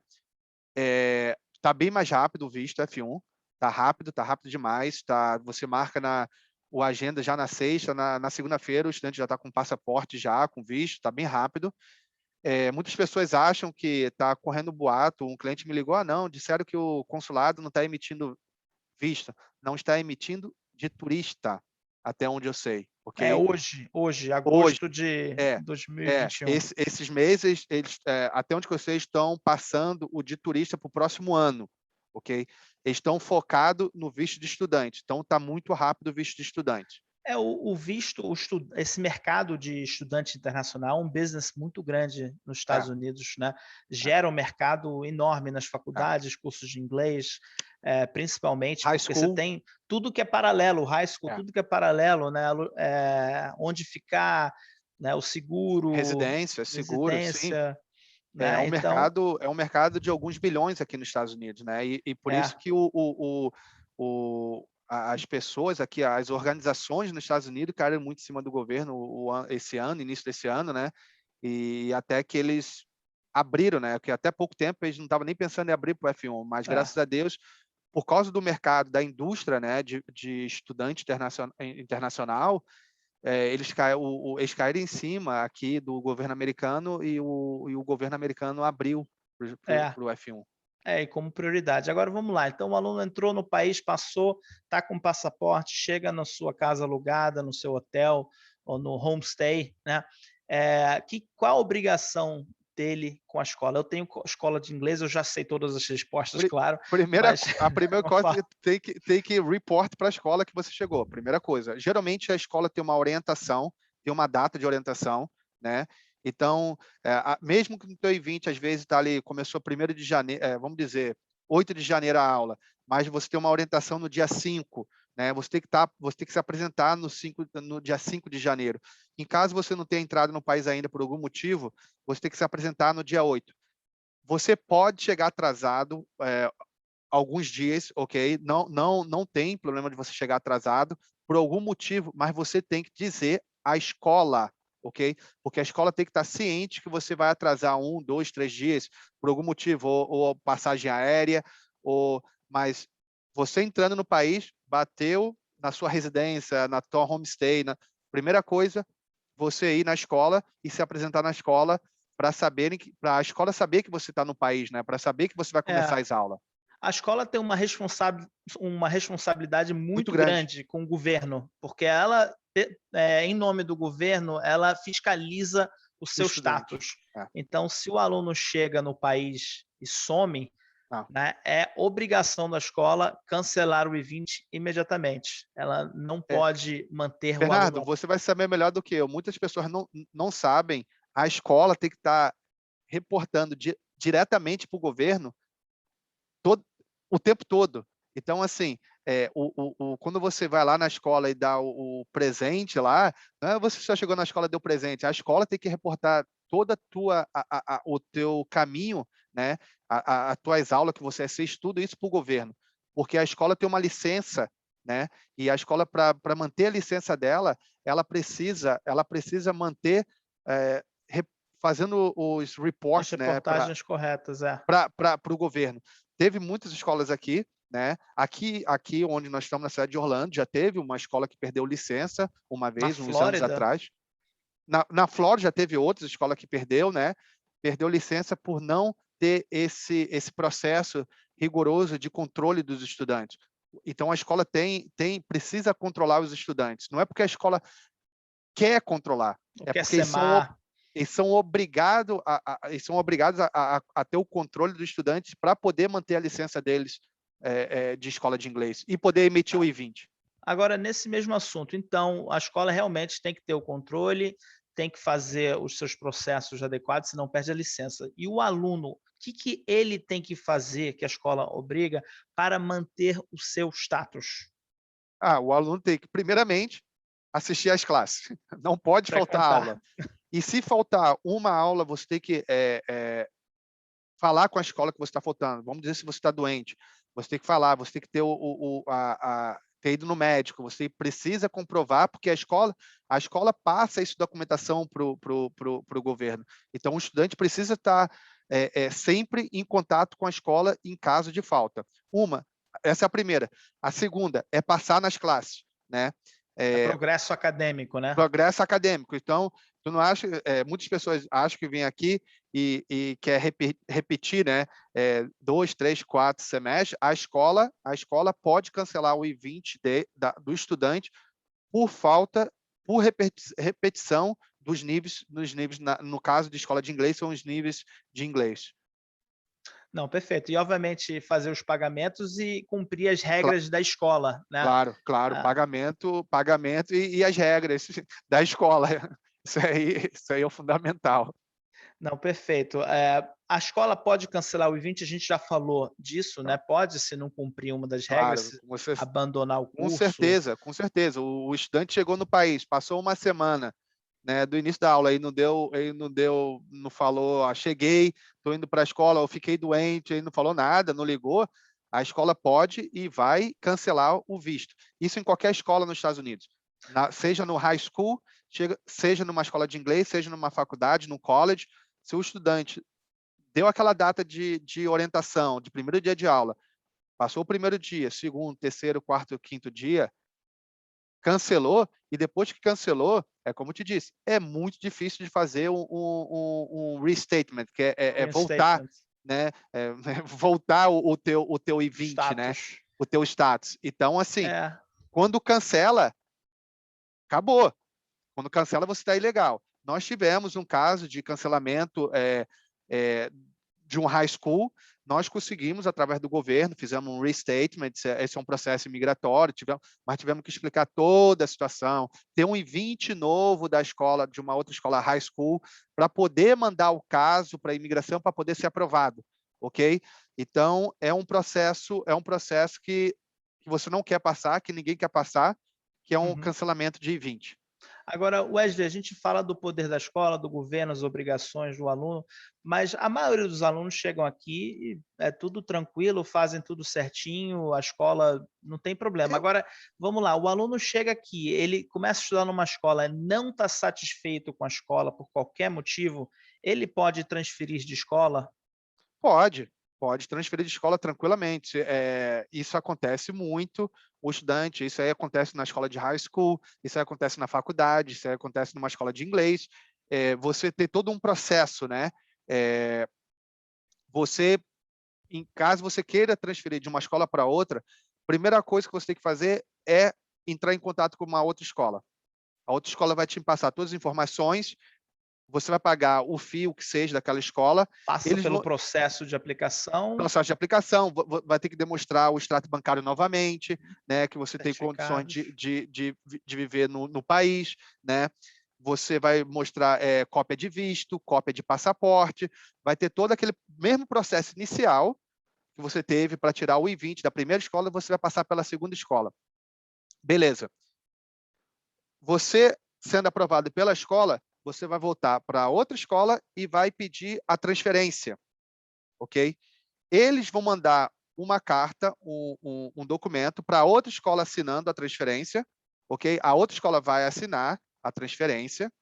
Tá bem mais rápido o visto F1, tá rápido demais, tá, você marca o agenda já na sexta, na segunda-feira o estudante já está com passaporte já, com visto, tá bem rápido. Muitas pessoas acham que está correndo boato, um cliente me ligou, não, disseram que o consulado não está emitindo visto, não está emitindo de turista, até onde eu sei, ok? Hoje, Hoje, agosto de é, 2021. esses meses, eles, até onde vocês estão passando o de turista para o próximo ano, ok? Eles estão focados no visto de estudante, então está muito rápido o visto de estudante. O visto, esse mercado de estudante internacional é um business muito grande nos É, Estados Unidos, né? é, Gera um mercado enorme nas é. faculdades, cursos de inglês, principalmente High porque você school, tem tudo que é paralelo, high school, é. tudo que é paralelo, né? Onde ficar, né? O seguro, Residência, seguro, sim. residência, É né? um Então, mercado, é um mercado de alguns bilhões aqui nos Estados Unidos, né? E por é, isso que as pessoas aqui, as organizações nos Estados Unidos caíram muito em cima do governo esse ano, início desse ano, né? E até que eles abriram, né? Porque até pouco tempo eles não estavam nem pensando em abrir para o F1, mas é. graças a Deus, por causa do mercado, da indústria, né? De estudante internacional, eles caíram em cima aqui do governo americano e o governo americano abriu É. para o F1. E como prioridade. Agora vamos lá, então o aluno entrou no país, passou, está com passaporte, chega na sua casa alugada, no seu hotel ou no homestay, né? Qual a obrigação dele com a escola? Eu tenho escola de inglês, eu já sei todas as respostas, claro, mas A primeira coisa fala. tem que report para a escola que você chegou. Primeira coisa. Geralmente a escola tem uma orientação, tem uma data de orientação, né? Então, mesmo que no teu I-20, às vezes está ali, começou 1º de janeiro, vamos dizer, 8 de janeiro a aula, mas você tem uma orientação no dia 5, né? Você tem que se apresentar no dia 5 de janeiro. Em caso você não tenha entrado no país ainda por algum motivo, você tem que se apresentar no dia 8. Você pode chegar atrasado alguns dias, ok? Não tem problema de você chegar atrasado por algum motivo, mas você tem que dizer à escola, ok? Porque a escola tem que estar ciente que você vai atrasar 1, 2, 3 dias por algum motivo, ou passagem aérea, mas você entrando no país, bateu na sua residência, na tua homestay, primeira coisa, você ir na escola e se apresentar na escola para a escola saber que você está no país, né? Para saber que você vai É, começar as aulas. a escola tem uma responsabilidade Muito muito grande. grande com o governo, porque ela, em nome do governo, ela fiscaliza o O seu estudante. status. É. Então, se o aluno chega no país e some, Não. né, é obrigação da escola cancelar o I-20 imediatamente. Ela não É. pode manter o Bernardo, aluno. você vai saber melhor do que eu. Muitas pessoas não sabem. A escola tem que estar reportando diretamente para o governo o tempo todo. Então, assim, quando você vai lá na escola e dá o presente lá, não é você só chegou na escola e deu presente. A escola tem que reportar toda o teu caminho, né? As tuas aulas que você assiste, tudo isso para o governo. Porque a escola tem uma licença né? E a escola, para manter a licença dela, ela precisa manter fazendo os As reports, né, reportagens corretas, para o governo. Teve muitas escolas aqui, né? Aqui onde nós estamos, na cidade de Orlando, já teve uma escola que perdeu licença uma Na vez, uns anos Flórida? atrás. Na Flórida já teve outras escolas que perdeu, né? Perdeu licença por não ter esse processo rigoroso de controle dos estudantes. Então a escola precisa controlar os estudantes. Não é porque a escola quer controlar, Ou é quer porque ser má? eles são obrigados a ter o controle dos estudantes para poder manter a licença deles de escola de inglês e poder emitir o I-20. Agora, nesse mesmo assunto, então, a escola realmente tem que ter o controle, tem que fazer os seus processos adequados, senão perde a licença. E o aluno, o que ele tem que fazer, que a escola obriga, para manter o seu status? O aluno tem que, primeiramente, assistir às classes. Não pode faltar Frequentar. aula. E se faltar uma aula, você tem que falar com a escola que você está faltando. Vamos dizer se você está doente. Você tem que falar, você tem que ter ter ido no médico, você precisa comprovar, porque a escola passa essa documentação para o governo. Então, o estudante precisa estar sempre em contato com a escola em caso de falta. Essa é a primeira. A segunda é passar nas classes, né? É progresso acadêmico, né? Progresso acadêmico. Então, tu não acha, muitas pessoas acham que vem aqui e quer repetir, né, 2, 3, 4 semestres. A escola pode cancelar o I-20 do estudante por repetição dos níveis, no caso de escola de inglês, são os níveis de inglês. Não, perfeito. E, obviamente, fazer os pagamentos e cumprir as Cla- regras da escola, né? Claro, Ah, pagamento e as regras da escola. Isso aí é o fundamental. não, perfeito. A escola pode cancelar o I-20, a gente já falou disso, né? Pode, se não cumprir uma das regras, Claro, você abandonar o com curso. certeza, com certeza. O estudante chegou no país, passou uma semana, né, do início da aula, não falou, cheguei, estou indo para a escola, eu fiquei doente, aí não falou nada, não ligou. A escola pode e vai cancelar o visto. Isso em qualquer escola nos Estados Unidos, seja no high school, seja numa escola de inglês, seja numa faculdade, no college. Se o estudante deu aquela data de orientação, de primeiro dia de aula, passou o primeiro dia, segundo, terceiro, quarto, quinto dia, cancelou, e depois que cancelou, como eu te disse, é muito difícil de fazer um restatement, que é voltar, Reinstatement. né? Voltar o teu I-20, né? Status. O teu status. Então, assim, É. quando cancela, acabou. Quando cancela, você está ilegal. Nós tivemos um caso de cancelamento de um high school. Nós conseguimos, através do governo, fizemos um restatement, esse é um processo migratório, mas tivemos que explicar toda a situação, ter um I-20 novo da escola, de uma outra escola high school, para poder mandar o caso para a imigração, para poder ser aprovado, ok? Então, é um processo que você não quer passar, que ninguém quer passar, que é um Uhum. cancelamento de I-20. Agora, Wesley, a gente fala do poder da escola, do governo, as obrigações do aluno, mas a maioria dos alunos chegam aqui e é tudo tranquilo, fazem tudo certinho, a escola não tem problema. Agora, vamos lá, o aluno chega aqui, ele começa a estudar numa escola, não está satisfeito com a escola por qualquer motivo, ele pode transferir de escola? Pode transferir de escola tranquilamente. Isso acontece muito, o estudante, isso aí acontece na escola de high school, isso aí acontece na faculdade, isso aí acontece numa escola de inglês. Você tem todo um processo, né? Você, em caso você queira transferir de uma escola para outra, a primeira coisa que você tem que fazer é entrar em contato com uma outra escola. A outra escola vai te passar todas as informações, você vai pagar o fio que seja daquela escola, Passa eles pelo vão processo de aplicação, processo de aplicação, vai ter que demonstrar o extrato bancário novamente, né, que você tem condições certificados. de viver no país, né? Você vai mostrar cópia de visto, cópia de passaporte, vai ter todo aquele mesmo processo inicial que você teve para tirar o I-20 da primeira escola, você vai passar pela segunda escola. Beleza. Você, sendo aprovado pela escola, você vai voltar para outra escola e vai pedir a transferência, ok? Eles vão mandar uma carta, um documento para outra escola assinando a transferência, ok? A outra escola vai assinar a transferência,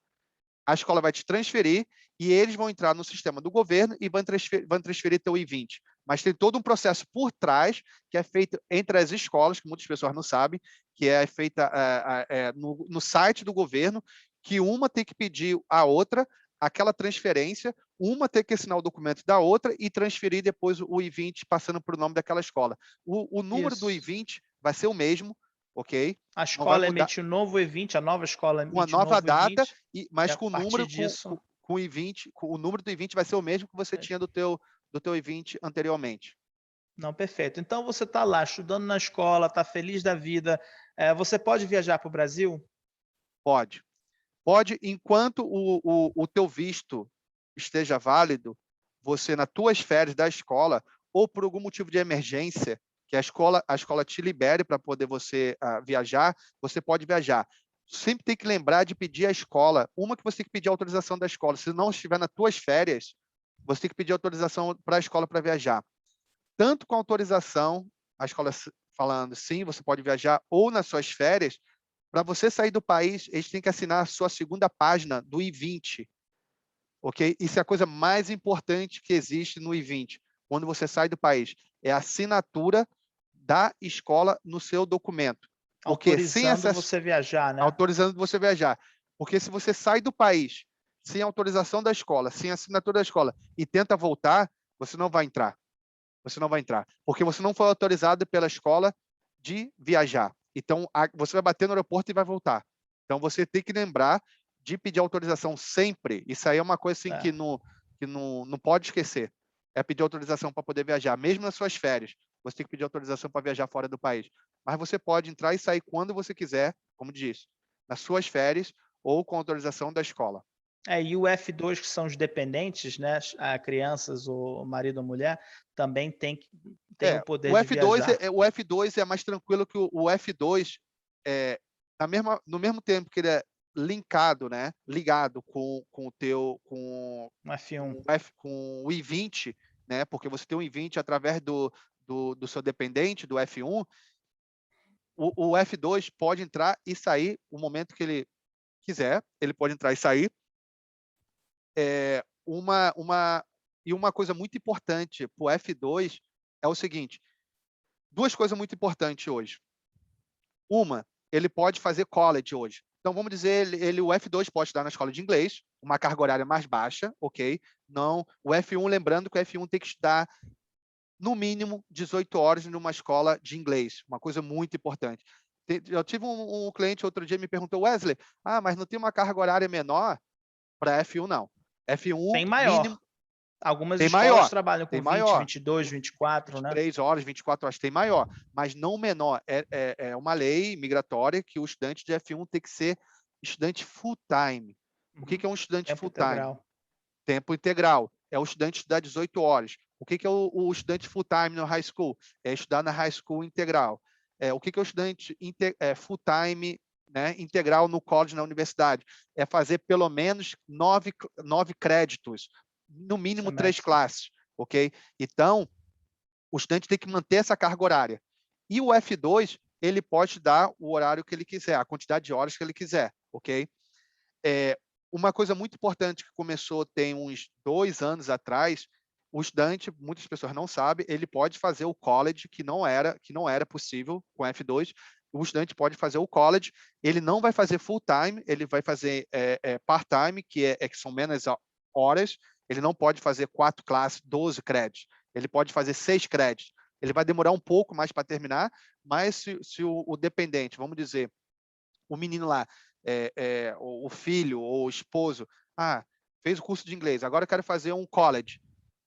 a escola vai te transferir e eles vão entrar no sistema do governo e vão transferir teu I-20. Mas tem todo um processo por trás que é feito entre as escolas, que muitas pessoas não sabem, que é feita no site do governo, que uma tem que pedir à outra aquela transferência, uma tem que assinar o documento da outra e transferir depois o I-20 passando para o nome daquela escola. O número do Isso. I-20 vai ser o mesmo, ok? A Não vai escola mudar emite um novo E20, a nova escola uma emite um nova novo data, E20, e mas a com o partir número, disso... com o I-20, o número do I-20 vai ser o mesmo que você tinha do teu I-20 anteriormente. Não, perfeito. Então você está lá estudando na escola, está feliz da vida, você pode viajar para o Brasil? Pode. Pode, enquanto o teu visto esteja válido, você, nas tuas férias da escola, ou por algum motivo de emergência, que a escola te libere para poder você viajar, você pode viajar. Sempre tem que lembrar de pedir à escola, uma que você tem que pedir autorização da escola. Se não estiver nas tuas férias, você tem que pedir autorização para a escola para viajar. Tanto com autorização, a escola falando sim, você pode viajar, ou nas suas férias, para você sair do país, eles têm que assinar a sua segunda página do I-20, ok? Isso é a coisa mais importante que existe no I-20, quando você sai do país. É a assinatura da escola no seu documento. Porque sem Autorizando essa você viajar, né? autorizando você viajar. Porque se você sai do país sem autorização da escola, sem assinatura da escola e tenta voltar, você não vai entrar. Você não vai entrar, porque você não foi autorizado pela escola de viajar. Então, você vai bater no aeroporto e vai voltar. Então, você tem que lembrar de pedir autorização sempre. Isso aí é uma coisa assim, É. que não pode esquecer. É pedir autorização para poder viajar, mesmo nas suas férias. Você tem que pedir autorização para viajar fora do país. Mas você pode entrar e sair quando você quiser, como disse, nas suas férias ou com autorização da escola. E o F2, que são os dependentes, né, crianças ou marido ou mulher, também tem o poder de viajar. O F2 é mais tranquilo que o F2, no mesmo tempo que ele é linkado, né, ligado com o teu Um F1. com o I-20, né, porque você tem um I-20 através do seu dependente, do F1, o F2 pode entrar e sair o momento que ele quiser, ele pode entrar e sair. Uma coisa muito importante para o F2 é o seguinte: duas coisas muito importantes hoje. Uma, ele pode fazer college hoje. Então, vamos dizer, o F2 pode estudar na escola de inglês, uma carga horária mais baixa, ok? Não, o F1, lembrando que o F1 tem que estudar no mínimo 18 horas numa escola de inglês, uma coisa muito importante. Eu tive um cliente outro dia me perguntou, Wesley, mas não tem uma carga horária menor para F1? Não. F1 Tem mínimo, maior. Algumas tem escolas maior, trabalham tem com 20, maior. 22, 24, né? 23 horas, 24 horas, tem maior, mas não menor. É uma lei migratória que o estudante de F1 tem que ser estudante full-time. O que é um estudante Tempo full-time? integral. Tempo integral. É o estudante estudar 18 horas. O que é o estudante full-time no high school? É estudar na high school integral. O que é o estudante full-time, né, integral no college, na universidade? É fazer pelo menos 9 créditos, no mínimo 3 Semestre. classes, ok? Então, o estudante tem que manter essa carga horária. E o F2, ele pode dar o horário que ele quiser, a quantidade de horas que ele quiser, ok? Uma coisa muito importante que começou tem uns 2 anos atrás, o estudante, muitas pessoas não sabem, ele pode fazer o college, que não era possível com F2. O estudante pode fazer o college, ele não vai fazer full time, ele vai fazer part-time, que são menos horas. Ele não pode fazer 4 classes, 12 créditos. Ele pode fazer 6 créditos. Ele vai demorar um pouco mais para terminar, mas se o dependente, vamos dizer, o menino lá, o filho ou o esposo, fez o curso de inglês, agora eu quero fazer um college.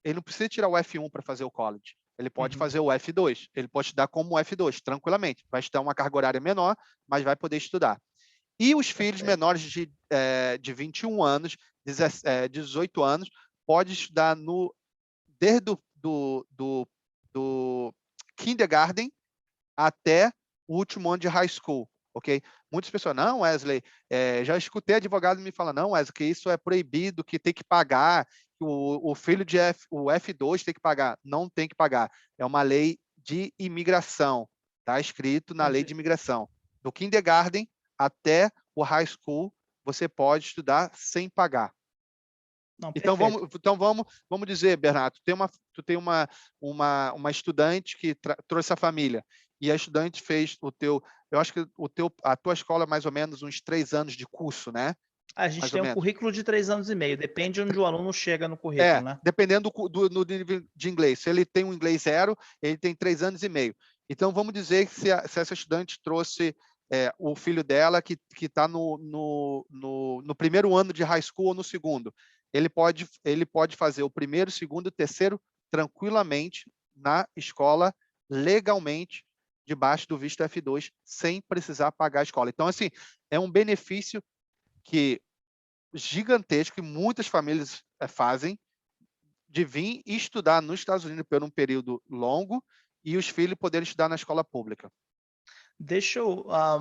Ele não precisa tirar o F1 para fazer o college. Ele pode fazer o F2. Ele pode estudar como F2, tranquilamente. Vai estudar uma carga horária menor, mas vai poder estudar. E os filhos menores de 21 anos, 18 anos, pode estudar desde do kindergarten até o último ano de high school, ok? Muitas pessoas, não, Wesley, já escutei advogado me falar, não, Wesley, que isso é proibido, que tem que pagar, que o filho o F2 tem que pagar. Não tem que pagar. É uma lei de imigração. Está escrito na lei Entendi. de imigração. Do kindergarten até o high school, você pode estudar sem pagar. Não, Então perfeito. vamos dizer, Bernardo, tu tem uma estudante que trouxe a família e a estudante fez eu acho que a tua escola é mais ou menos uns 3 anos de curso, né? A gente Mais tem ou um menos. currículo de 3 anos e meio, depende onde o aluno chega no currículo, né? Dependendo do nível de inglês. Se ele tem um inglês 0, ele tem 3 anos e meio. Então vamos dizer que se essa estudante trouxe o filho dela que está no primeiro ano de high school ou no segundo, ele pode fazer o primeiro, segundo e terceiro tranquilamente na escola, legalmente, debaixo do visto F2, sem precisar pagar a escola. Então, assim, é um benefício gigantesco que muitas famílias fazem, de vir e estudar nos Estados Unidos por um período longo e os filhos poderem estudar na escola pública.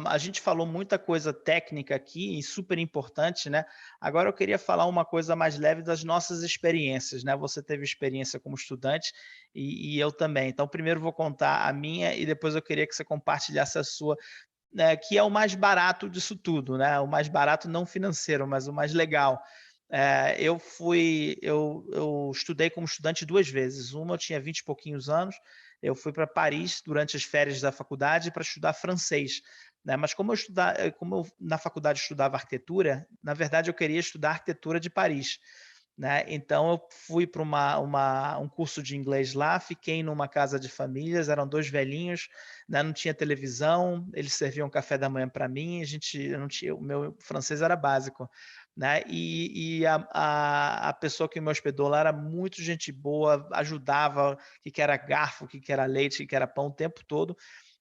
A gente falou muita coisa técnica aqui e super importante, né? Agora eu queria falar uma coisa mais leve das nossas experiências, né? Você teve experiência como estudante e eu também. Então, primeiro vou contar a minha e depois eu queria que você compartilhasse a sua, né? Que é o mais barato disso tudo, né? O mais barato não financeiro, mas o mais legal. Eu estudei como estudante 2 vezes. Uma eu tinha 20 e pouquinhos anos, eu fui para Paris durante as férias da faculdade para estudar francês, né? Mas como eu na faculdade estudava arquitetura, na verdade eu queria estudar arquitetura de Paris, né? Então eu fui para um curso de inglês lá, fiquei numa casa de famílias, eram 2 velhinhos, né? Não tinha televisão, eles serviam café da manhã para mim, eu não tinha, o meu francês era básico, né? E a pessoa que me hospedou lá era muito gente boa, ajudava, o que era garfo, o que era leite, o que era pão o tempo todo.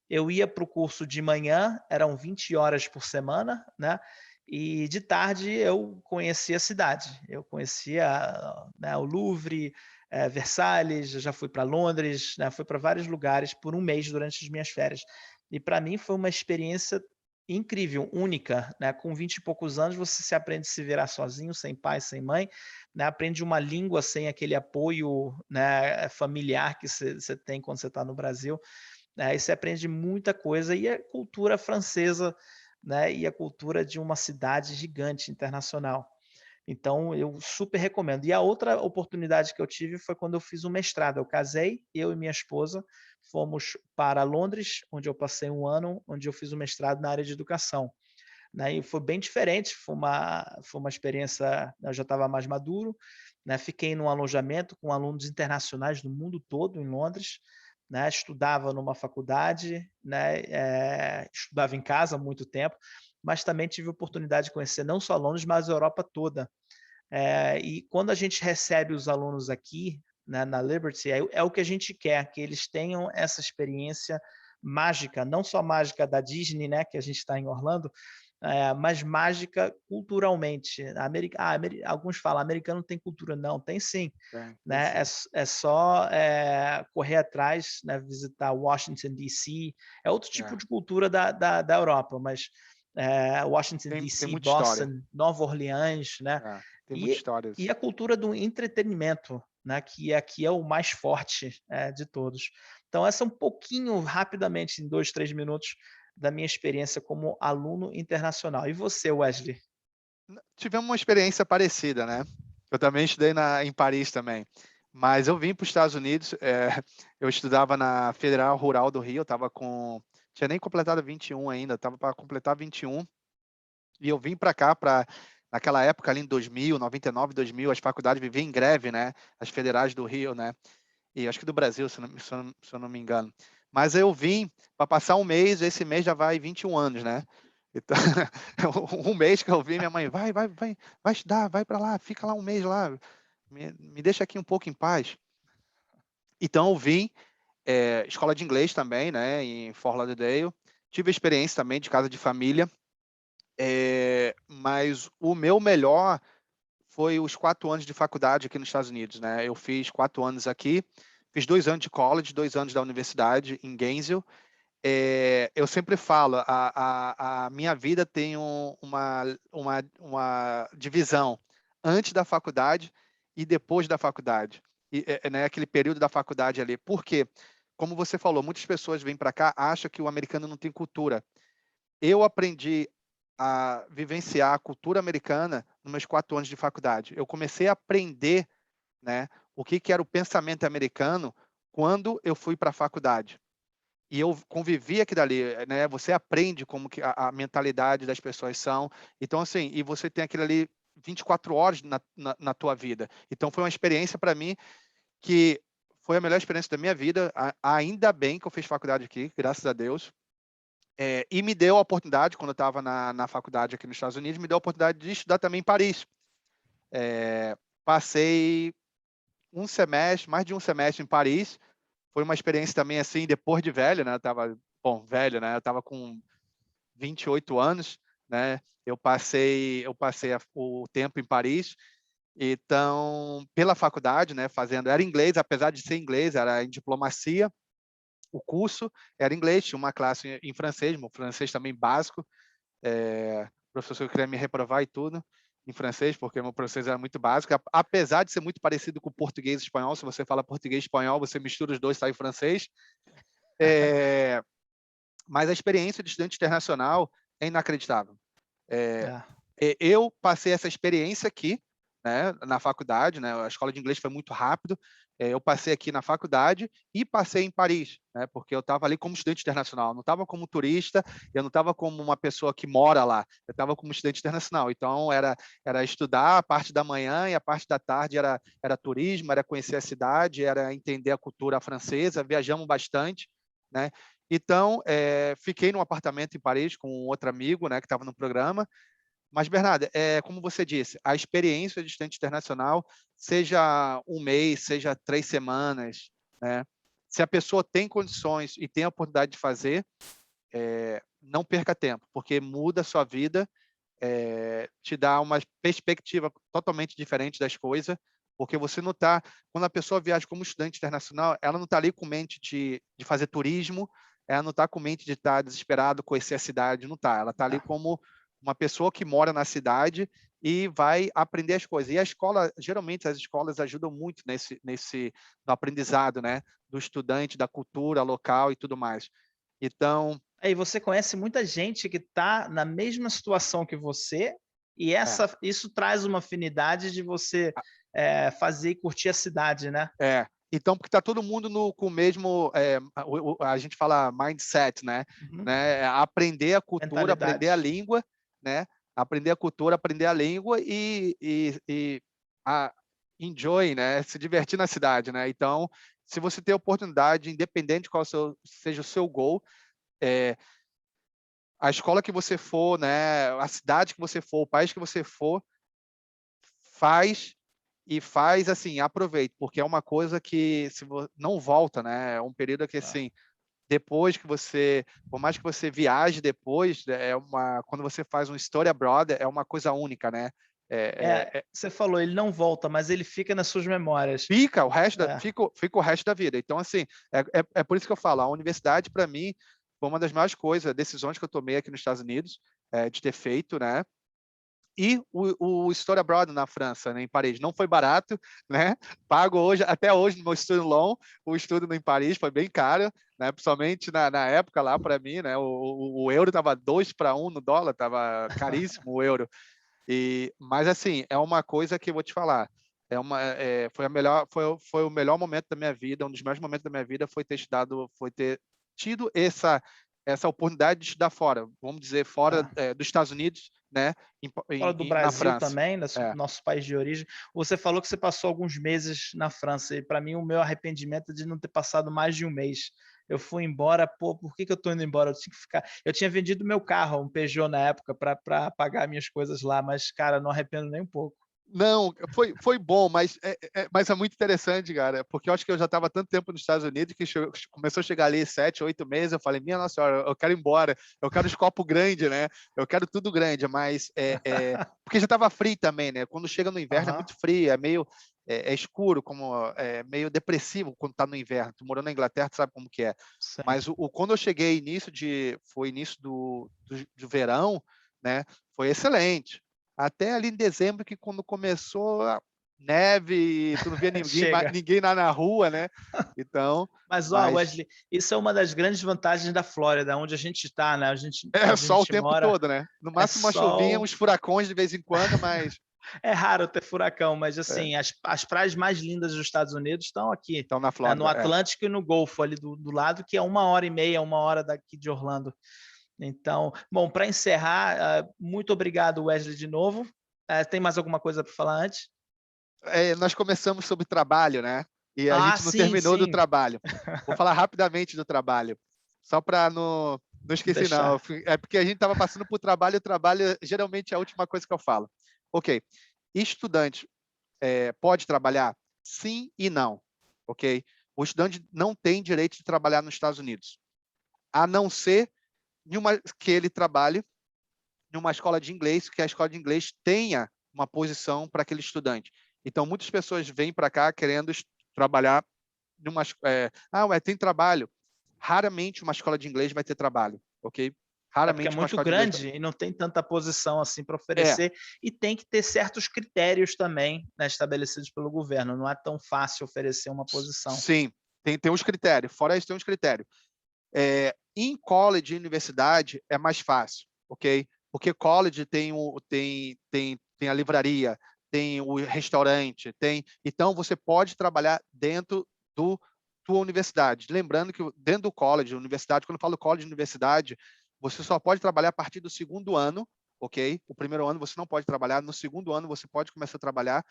Eu ia para o curso de manhã, eram 20 horas por semana, né? E de tarde eu conhecia a cidade, eu conhecia, né, o Louvre, Versalhes, já fui para Londres, né, fui para vários lugares por um mês durante as minhas férias. E para mim foi uma experiência incrível, única, né? Com 20 e poucos anos você se aprende a se virar sozinho, sem pai, sem mãe, né? Aprende uma língua sem aquele apoio, né, familiar que você tem quando você está no Brasil. Aí você aprende muita coisa e a cultura francesa, né, e a cultura de uma cidade gigante internacional. Então eu super recomendo. E a outra oportunidade que eu tive foi quando eu fiz um mestrado. Eu casei, eu e minha esposa fomos para Londres, onde eu passei 1 ano, onde eu fiz o mestrado na área de educação, né, e foi bem diferente, foi uma experiência, eu já estava mais maduro, né, fiquei num alojamento com alunos internacionais do mundo todo em Londres, né, estudava numa faculdade, né, estudava em casa há muito tempo, mas também tive a oportunidade de conhecer não só Londres, mas a Europa toda. E quando a gente recebe os alunos aqui, né, na Liberty, é o que a gente quer, que eles tenham essa experiência mágica, não só mágica da Disney, né, que a gente está em Orlando, mas mágica culturalmente. Alguns falam, americano não tem cultura. Não, tem sim. Tem Né? sim. É só correr atrás, né, visitar Washington, D.C. É outro tipo É. de cultura da Europa, mas Washington, Tem D.C., muita história. Boston, Nova Orleans, né? Tem muita E, história. e a cultura do entretenimento, né, que aqui é o mais forte de todos. Então, essa é um pouquinho, rapidamente, em 2, 3 minutos, da minha experiência como aluno internacional. E você, Wesley? Tivemos uma experiência parecida, né? Eu também estudei em Paris também. Mas eu vim para os Estados Unidos, eu estudava na Federal Rural do Rio, tinha nem completado 21 ainda, estava para completar 21, e eu vim para cá, naquela época ali em 2000, 99, 2000, as faculdades viviam em greve, né? As federais do Rio, né? E acho que do Brasil, se eu não me engano. Mas eu vim para passar um mês, esse mês já vai 21 anos, né? Então, um mês que eu vim, minha mãe, vai estudar, vai para lá, fica lá um mês lá, me deixa aqui um pouco em paz. Então eu vim, escola de inglês também, né, em Fort Lauderdale. Tive experiência também de casa de família, mas o meu melhor foi os 4 anos de faculdade aqui nos Estados Unidos, né? Eu fiz 4 anos aqui, fiz 2 anos de college, 2 anos da universidade em Gainesville. Eu sempre falo, a minha vida tem uma divisão antes da faculdade e depois da faculdade. E, né, aquele período da faculdade ali. Por quê? como você falou, muitas pessoas vêm para cá, acham que o americano não tem cultura. Eu aprendi a vivenciar a cultura americana nos meus 4 anos de faculdade. Eu comecei a aprender, né, o que era o pensamento americano quando eu fui para a faculdade. E eu convivi aqui dali, né? Você aprende como que a mentalidade das pessoas são. Então, assim, e você tem aquilo ali 24 horas na tua vida. Então, foi uma experiência para mim que foi a melhor experiência da minha vida. Ainda bem que eu fiz faculdade aqui, graças a Deus. E me deu a oportunidade, quando eu estava na faculdade aqui nos Estados Unidos, me deu a oportunidade de estudar também em Paris. Passei um semestre, mais de um semestre em Paris. Foi uma experiência também assim, depois de velho, né? Eu tava, bom, velho, né? Eu estava com 28 anos, né? Eu passei o tempo em Paris. Então, pela faculdade, né? Fazendo, era inglês, apesar de ser inglês, era em diplomacia. O curso era inglês, tinha uma classe em francês, meu francês também básico. O professor queria me reprovar e tudo em francês, porque meu francês era muito básico, apesar de ser muito parecido com o português e espanhol. Se você fala português e espanhol, você mistura os dois, sai francês. Mas a experiência de estudante internacional é inacreditável. É. Eu passei essa experiência aqui, né, na faculdade, né, a escola de inglês foi muito rápido. Eu passei aqui na faculdade e passei em Paris, né, porque eu estava ali como estudante internacional, não estava como turista, eu não estava como uma pessoa que mora lá, eu estava como estudante internacional. Então, era estudar a parte da manhã e a parte da tarde era turismo, era conhecer a cidade, era entender a cultura francesa, viajamos bastante, né. Então, fiquei num apartamento em Paris com um outro amigo, né, que estava no programa. Mas, Bernardo, como você disse, a experiência de estudante internacional, seja um mês, seja 3 semanas, né? Se a pessoa tem condições e tem a oportunidade de fazer, não perca tempo, porque muda a sua vida, te dá uma perspectiva totalmente diferente das coisas, porque você não está... Quando a pessoa viaja como estudante internacional, ela não está ali com mente de fazer turismo, ela não está com mente de estar desesperado, conhecer a cidade, não está. Ela está ali como uma pessoa que mora na cidade e vai aprender as coisas. E a escola, geralmente as escolas ajudam muito no aprendizado, né, do estudante, da cultura local e tudo mais. Então, E você conhece muita gente que está na mesma situação que você, e é, isso traz uma afinidade de você, fazer e curtir a cidade, né. Então, porque está todo mundo com o mesmo, a gente fala mindset, né? Uhum. né? Aprender a cultura, aprender a Mentalidade. língua, né? Aprender a cultura, aprender a língua e a enjoy, né? Se divertir na cidade, né? Então, se você tem a oportunidade, independente de qual seja o seu goal, é, a escola que você for, né? A cidade que você for, o país que você for, faz faz assim, aproveite, porque é uma coisa que se não volta, né? É um período que Ah. assim, depois que você, por mais que você viaje depois, quando você faz um story abroad, é uma coisa única, né? Você falou, ele não volta, mas ele fica nas suas memórias. Fica o resto É. fica o resto da vida. Então, assim, é por isso que eu falo, a universidade, para mim, foi uma das maiores coisas, decisões que eu tomei aqui nos Estados Unidos, de ter feito, né? E o Story Abroad na França, né, em Paris, não foi barato, né? Pago hoje, até hoje no meu student loan, o estudo em Paris foi bem caro, né? Principalmente na época lá para mim, né? O euro estava 2 para 1 no dólar, estava caríssimo o euro. Mas assim, é uma coisa que eu vou te falar, foi o melhor momento da minha vida, um dos melhores momentos da minha vida foi ter tido essa oportunidade de estudar fora, vamos dizer, fora É. dos Estados Unidos, né, Fora do na Brasil França. também, É. nosso país de origem. Você falou que você passou alguns meses na França, e para mim o meu arrependimento é de não ter passado mais de um mês. Eu fui embora, pô, por que que eu tô indo embora? Eu tinha vendido meu carro, um Peugeot na época, para pagar minhas coisas lá, mas, cara, não arrependo nem um pouco. Não, foi bom, mas é muito interessante, cara, porque eu acho que eu já estava tanto tempo nos Estados Unidos que começou a chegar ali 7, 8 meses, eu falei, minha nossa senhora, eu quero ir embora, eu quero os copos grandes, né? Eu quero tudo grande, mas porque já estava frio também, né? Quando chega no inverno é Aham, muito frio, é meio escuro, meio depressivo quando está no inverno. Tu morou na Inglaterra, tu sabe como que é. sim. Mas quando eu cheguei foi início do verão, né? Foi excelente. Até ali em dezembro, que quando começou neve, tu não via ninguém, Chega. ninguém na rua, né? Então, Mas, mas Wesley, isso é uma das grandes vantagens da Flórida, onde a gente está, né? é Onde a sol o gente tempo mora, todo, né? No é máximo uma chuvinha, sol. uns furacões de vez em quando, mas É raro ter furacão, mas é, assim, as praias mais lindas dos Estados Unidos estão aqui, então na né, no Flórida, é. Atlântico e no Golfo, ali do lado, que é 1h30, 1 hora daqui de Orlando. Então, bom, para encerrar, muito obrigado, Wesley, de novo. Tem mais alguma coisa para falar antes? Nós começamos sobre trabalho, né? E a Ah, gente não sim, terminou do sim, trabalho. Vou falar rapidamente do trabalho, só para não esquecer, não. deixar. É porque a gente estava passando por trabalho, e o trabalho geralmente é a última coisa que eu falo. Ok, estudante pode trabalhar? Sim e não, ok? O estudante não tem direito de trabalhar nos Estados Unidos, a não ser que ele trabalhe numa escola de inglês, que a escola de inglês tenha uma posição para aquele estudante. Então, muitas pessoas vêm para cá querendo trabalhar numa... tem trabalho. Raramente uma escola de inglês vai ter trabalho, ok? É porque é Raramente uma muito escola de inglês vai... grande e não tem tanta posição assim para É, oferecer, e tem que ter certos critérios também, né, estabelecidos pelo governo. Não é tão fácil oferecer uma posição. sim, tem uns critérios. Fora isso, tem uns critérios. Em college e universidade é mais fácil, ok? Porque college tem a livraria, tem o restaurante, então você pode trabalhar dentro do tua universidade. Lembrando que dentro do college, universidade, quando eu falo college, universidade, você só pode trabalhar a partir do segundo ano, ok? O primeiro ano você não pode trabalhar, no segundo ano você pode começar a trabalhar,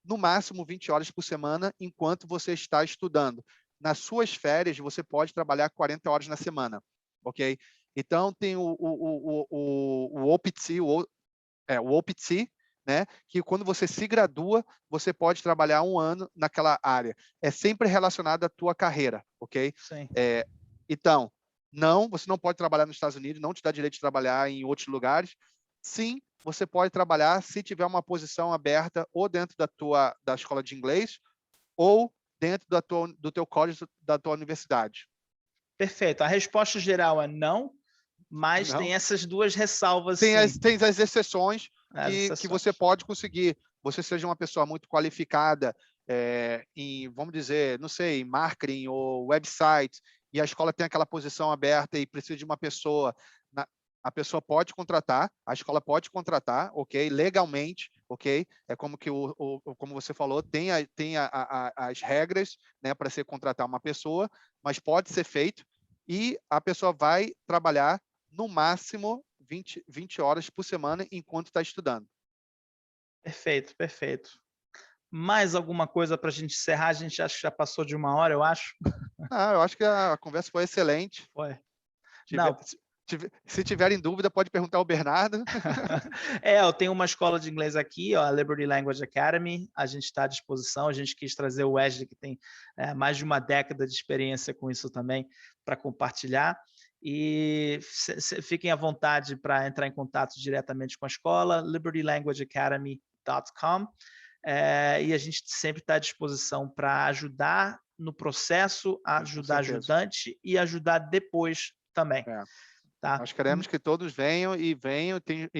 no máximo 20 horas por semana, enquanto você está estudando. Nas suas férias, você pode trabalhar 40 horas na semana, ok? Então, tem o OPT, o OPT, né? Que quando você se gradua, você pode trabalhar 1 ano naquela área. É sempre relacionado à tua carreira, ok? Sim. Então, não, você não pode trabalhar nos Estados Unidos, não te dá direito de trabalhar em outros lugares. Sim, você pode trabalhar se tiver uma posição aberta ou dentro da escola de inglês ou dentro do teu college, da tua universidade. Perfeito. A resposta geral é não, mas Não? tem essas duas ressalvas, sim, Tem as exceções as que você exceções. pode conseguir. Você seja uma pessoa muito qualificada em, vamos dizer, não sei, em marketing ou website, e a escola tem aquela posição aberta e precisa de uma pessoa, a pessoa pode contratar, a escola pode contratar, ok? Legalmente, ok? É como que como você falou, tem as regras, né, para se contratar uma pessoa, mas pode ser feito e a pessoa vai trabalhar no máximo 20 horas por semana enquanto está estudando. Perfeito, perfeito. Mais alguma coisa para a gente encerrar? A gente acha que já passou de 1 hora, eu acho. Eu acho que a conversa foi excelente. Foi. Tiver- Não. se tiverem dúvida, pode perguntar ao Bernardo. Eu tenho uma escola de inglês aqui, ó, a Liberty Language Academy. A gente está à disposição. A gente quis trazer o Wesley, que tem mais de uma década de experiência com isso também, para compartilhar. E fiquem à vontade para entrar em contato diretamente com a escola, libertylanguageacademy.com. E a gente sempre está à disposição para ajudar no processo, Sim, com ajudar certeza. ajudante e ajudar depois também. É. Tá? Nós queremos que todos venham e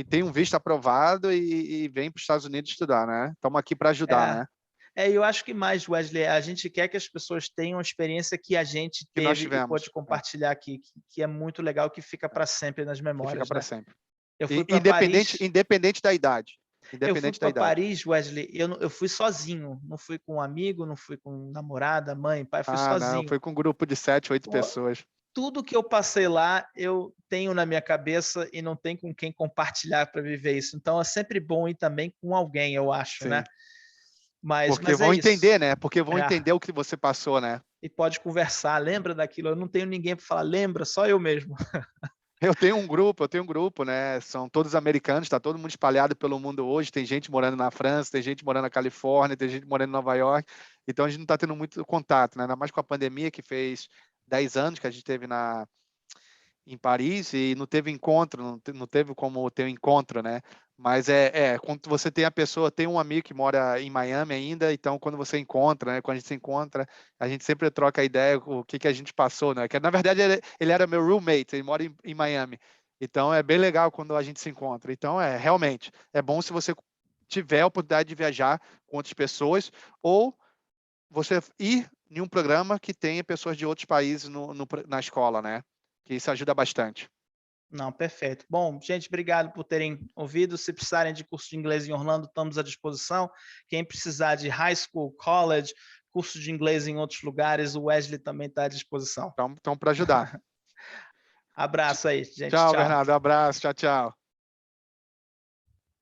tenham visto aprovado e venham para os Estados Unidos estudar, né? Estamos aqui para ajudar, É, né? eu acho que mais, Wesley, a gente quer que as pessoas tenham a experiência que a gente Que nós teve e tivemos. pode compartilhar aqui, que é muito legal, que fica É, para sempre nas que fica memórias, para né? sempre. Eu fui E, para Paris, independente da idade. eu fui Independente da para idade. Paris, Wesley, eu fui sozinho, não fui com um amigo, não fui com namorada, mãe, pai, fui Não, sozinho. foi com um grupo de 7, 8 Pô, pessoas. tudo que eu passei lá, eu tenho na minha cabeça e não tem com quem compartilhar para viver isso. Então é sempre bom ir também com alguém, eu acho, né? Sim. Porque Mas é vão isso. entender, né? Porque vão É. entender o que você passou, né? E pode conversar, lembra daquilo? Eu não tenho ninguém para falar, lembra, só eu mesmo. Eu tenho um grupo, né? São todos americanos, está todo mundo espalhado pelo mundo hoje. Tem gente morando na França, tem gente morando na Califórnia, tem gente morando em Nova York. Então a gente não está tendo muito contato, né? Ainda mais com a pandemia que fez 10 anos que a gente teve em Paris e não teve encontro, não teve como ter um encontro, né? Mas quando você tem a pessoa, tem um amigo que mora em Miami ainda, então quando você encontra, né? Quando a gente se encontra, a gente sempre troca a ideia o que a gente passou, né? Que na verdade ele era meu roommate, ele mora em Miami. Então é bem legal quando a gente se encontra. Então realmente é bom se você tiver a oportunidade de viajar com outras pessoas, ou você ir em um programa que tenha pessoas de outros países na escola, né? Que isso ajuda bastante. Não, perfeito. Bom, gente, obrigado por terem ouvido. Se precisarem de curso de inglês em Orlando, estamos à disposição. Quem precisar de high school, college, curso de inglês em outros lugares, o Wesley também está à disposição. Então para ajudar. Abraço aí, gente. Tchau, Tchau. Bernardo. Abraço. Tchau, tchau.